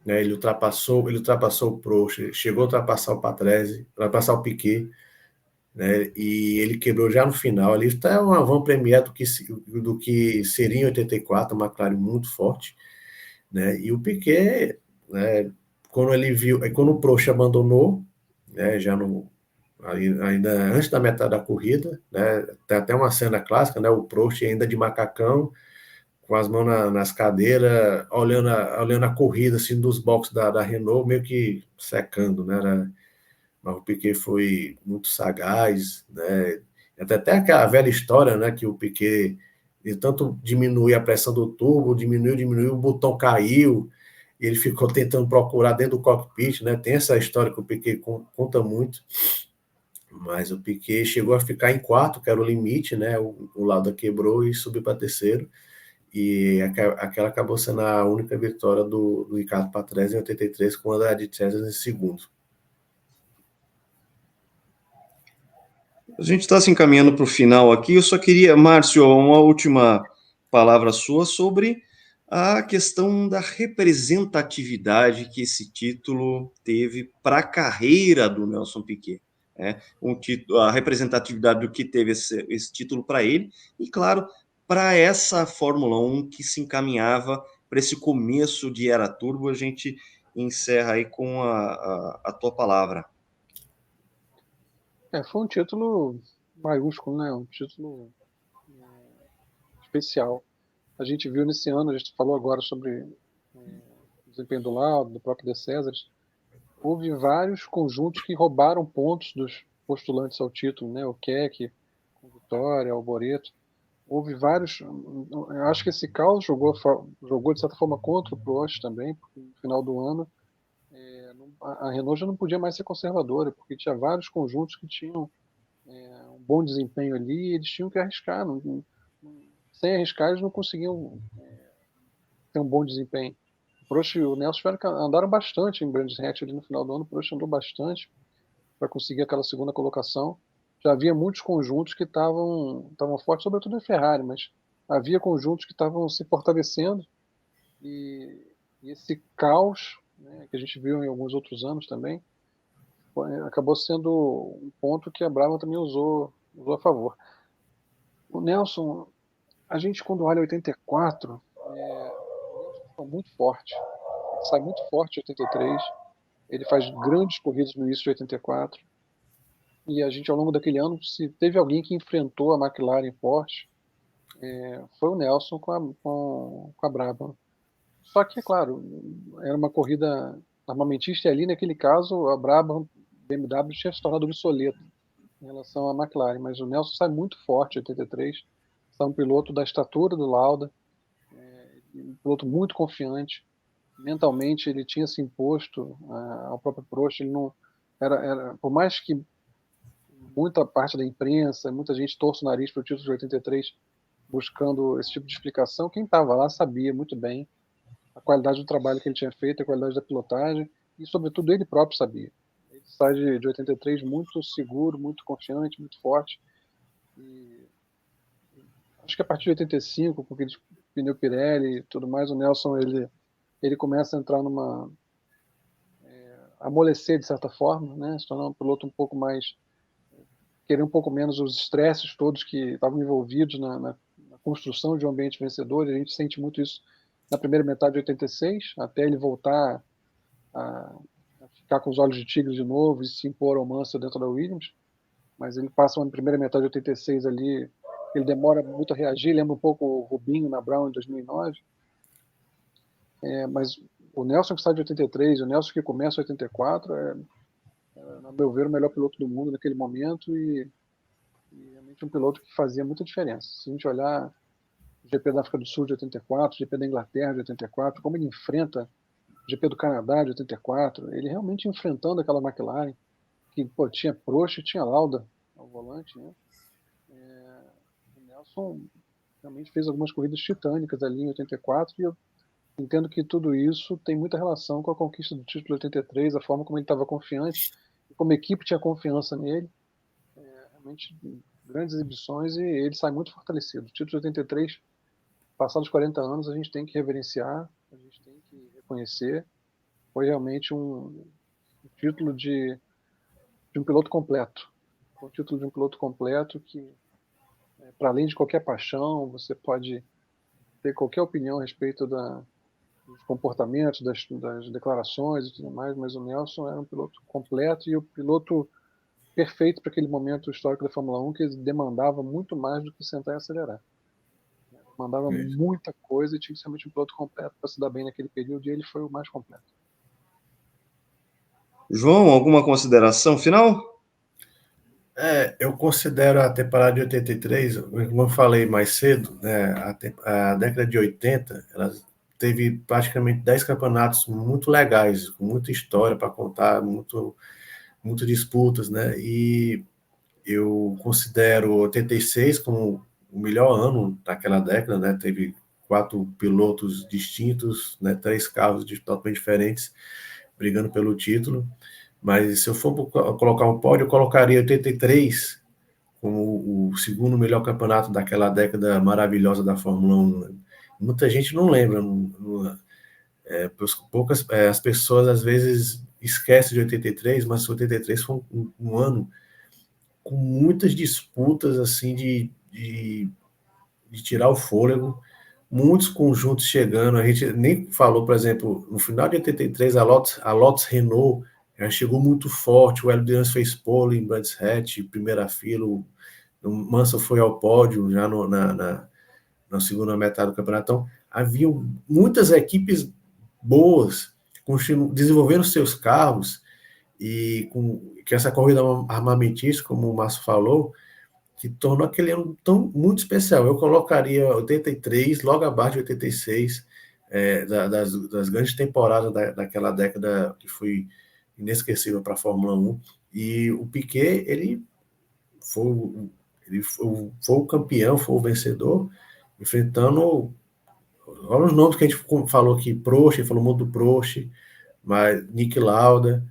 né? Ele ultrapassou o Prost, chegou a ultrapassar o Patrese, ultrapassar o Piquet, né? E ele quebrou já no final. Ali está uma van premiere do que seria em 84, uma McLaren muito forte, né? E o Piquet, né, quando ele viu, quando o Prost abandonou, né, já no ainda antes da metade da corrida, né, tem até uma cena clássica, né, o Prost ainda de macacão, com as mãos nas cadeiras, olhando a corrida assim dos boxes da Renault, meio que secando, né? Mas o Piquet foi muito sagaz, né? Até aquela velha história, né, que o Piquet ele tanto diminuiu a pressão do turbo, diminuiu, o botão caiu, e ele ficou tentando procurar dentro do cockpit, né? Tem essa história que o Piquet conta muito, mas o Piquet chegou a ficar em quarto, que era o limite, né? O Lauda quebrou e subiu para terceiro, e aquela acabou sendo a única vitória do Ricardo Patrese em 83, com a de César em segundo. A gente está se encaminhando para o final aqui. Eu só queria, Márcio, uma última palavra sua sobre a questão da representatividade que esse título teve para a carreira do Nelson Piquet. A representatividade do que teve esse título para ele e, claro, para essa Fórmula 1 que se encaminhava para esse começo de era turbo. A gente encerra aí com a tua palavra. Foi um título maiúsculo, né? Um título especial. A gente viu nesse ano, a gente falou agora sobre o desempenho do Lauda, do próprio De Cesaris. Houve vários conjuntos que roubaram pontos dos postulantes ao título, né? O Keck, com Vitória, o Boretto. Houve vários. Eu acho que esse caos jogou de certa forma contra o Prost também, porque no final do ano a Renault já não podia mais ser conservadora, porque tinha vários conjuntos que tinham um bom desempenho ali e eles tinham que arriscar. Sem arriscar, eles não conseguiam ter um bom desempenho. O Prost e o Nelson andaram bastante em Brands Hatch ali no final do ano. O Prost andou bastante para conseguir aquela segunda colocação. Já havia muitos conjuntos que estavam fortes, sobretudo em Ferrari, mas havia conjuntos que estavam se fortalecendo e esse caos, né, que a gente viu em alguns outros anos também, acabou sendo um ponto que a Brabham também usou a favor. O Nelson, a gente quando olha 84, o Nelson foi muito forte. Ele sai muito forte em 83, ele faz grandes corridas no início de 84, e a gente ao longo daquele ano, se teve alguém que enfrentou a McLaren forte, foi o Nelson com a Brabham. Só que, é claro, era uma corrida armamentista e ali, naquele caso, a Brabham, BMW, tinha se tornado obsoleta em relação à McLaren, mas o Nelson sai muito forte em 83, é um piloto da estatura do Lauda, um piloto muito confiante, mentalmente ele tinha se imposto ao próprio Prost, ele não por mais que muita parte da imprensa, muita gente torce o nariz para o título de 83 buscando esse tipo de explicação, quem estava lá sabia muito bem a qualidade do trabalho que ele tinha feito, a qualidade da pilotagem e, sobretudo, ele próprio sabia. Ele sai de 83 muito seguro, muito confiante, muito forte. E acho que a partir de 85, com aquele pneu Pirelli e tudo mais, o Nelson ele começa a entrar amolecer de certa forma, né? Se tornar um piloto um pouco mais, querer um pouco menos os estresses todos que estavam envolvidos na construção de um ambiente vencedor. A gente sente muito isso na primeira metade de 86, até ele voltar a ficar com os olhos de tigre de novo e se impor ao Mansell dentro da Williams. Mas ele passa uma primeira metade de 86 ali, ele demora muito a reagir, lembra um pouco o Rubinho na Brown em 2009. Mas o Nelson que sai de 83, o Nelson que começa em 84, a meu ver, o melhor piloto do mundo naquele momento e realmente um piloto que fazia muita diferença. Se a gente olhar o GP da África do Sul de 84, o GP da Inglaterra de 84, como ele enfrenta o GP do Canadá de 84, ele realmente enfrentando aquela McLaren, que tinha Prost e tinha Lauda ao volante, né? O Nelson realmente fez algumas corridas titânicas ali em 84, e eu entendo que tudo isso tem muita relação com a conquista do título de 83, a forma como ele estava confiante, e como a equipe tinha confiança nele. Realmente grandes exibições, e ele sai muito fortalecido. O título de 83, passados 40 anos, a gente tem que reverenciar, a gente tem que reconhecer. Foi realmente um título de um piloto completo. Foi um título de um piloto completo que, para além de qualquer paixão, você pode ter qualquer opinião a respeito dos comportamentos, das declarações e tudo mais, mas o Nelson era um piloto completo e o piloto perfeito para aquele momento histórico da Fórmula 1, que demandava muito mais do que sentar e acelerar. Demandava muita coisa e tinha que ser realmente um piloto completo para se dar bem naquele período, e ele foi o mais completo. João, alguma consideração final? Eu considero a temporada de 83, como eu falei mais cedo, né, a década de 80, ela teve praticamente 10 campeonatos muito legais, com muita história para contar, muitas disputas, né, e eu considero 86 como o melhor ano daquela década, né, teve 4 pilotos distintos, né, 3 carros totalmente diferentes, brigando pelo título, mas se eu for colocar um pódio, eu colocaria 83 como o segundo melhor campeonato daquela década maravilhosa da Fórmula 1. Muita gente não lembra, as pessoas às vezes esquecem de 83, mas 83 foi um ano com muitas disputas assim de tirar o fôlego, muitos conjuntos chegando. A gente nem falou, por exemplo, no final de 83, a Lotus Renault já chegou muito forte, o Hélio de Anjos fez pole em Brands Hatch, primeira fila, o Mansell foi ao pódio já na segunda metade do campeonato. Então, havia muitas equipes boas desenvolvendo seus carros, e que essa corrida armamentista, como o Márcio falou, que tornou aquele ano muito especial. Eu colocaria 83 logo abaixo de 86, das grandes temporadas daquela década que foi inesquecível para a Fórmula 1. E o Piquet, foi, foi o campeão, foi o vencedor, enfrentando. Olha os nomes que a gente falou aqui: Prost, falou muito do Prost, mas Nick Lauda,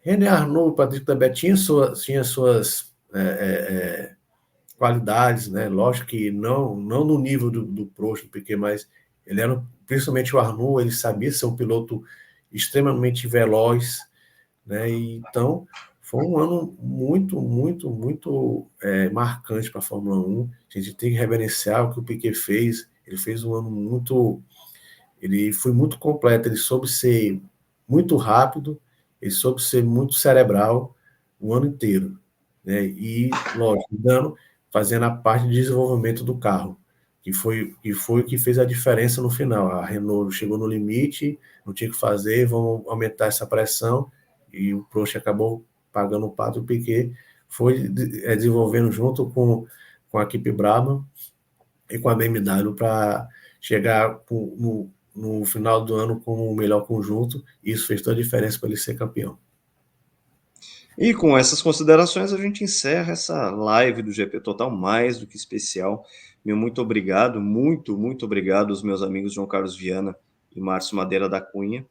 René Arnoux, Patrick Também tinha suas qualidades, né? Lógico que não no nível do Prost, do Piquet, mas ele era, principalmente o Arnoux, ele sabia ser um piloto extremamente veloz, né? E, então, foi um ano muito marcante para a Fórmula 1. A gente tem que reverenciar o que o Piquet fez. Ele fez um ano muito. Ele foi muito completo, ele soube ser muito rápido, ele soube ser muito cerebral o ano inteiro, né? E, lógico, fazendo a parte de desenvolvimento do carro, que foi o que fez a diferença no final. A Renault chegou no limite, não tinha o que fazer, vamos aumentar essa pressão, e o Prost acabou pagando o pato. O Piquet foi desenvolvendo junto com a equipe Brabham e com a BMW para chegar no final do ano com o melhor conjunto, e isso fez toda a diferença para ele ser campeão. E com essas considerações a gente encerra essa live do GP Total, mais do que especial. Meu muito obrigado, muito obrigado aos meus amigos João Carlos Viana e Márcio Madeira da Cunha.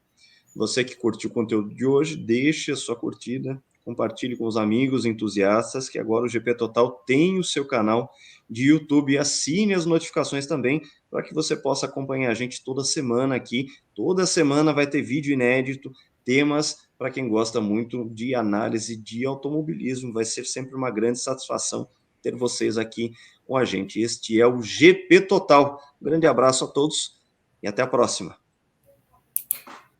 Você que curtiu o conteúdo de hoje, deixe a sua curtida, compartilhe com os amigos entusiastas, que agora o GP Total tem o seu canal de YouTube, e assine as notificações também, para que você possa acompanhar a gente toda semana aqui. Toda semana vai ter vídeo inédito, temas para quem gosta muito de análise de automobilismo. Vai ser sempre uma grande satisfação ter vocês aqui com a gente. Este é o GP Total. Um grande abraço a todos e até a próxima.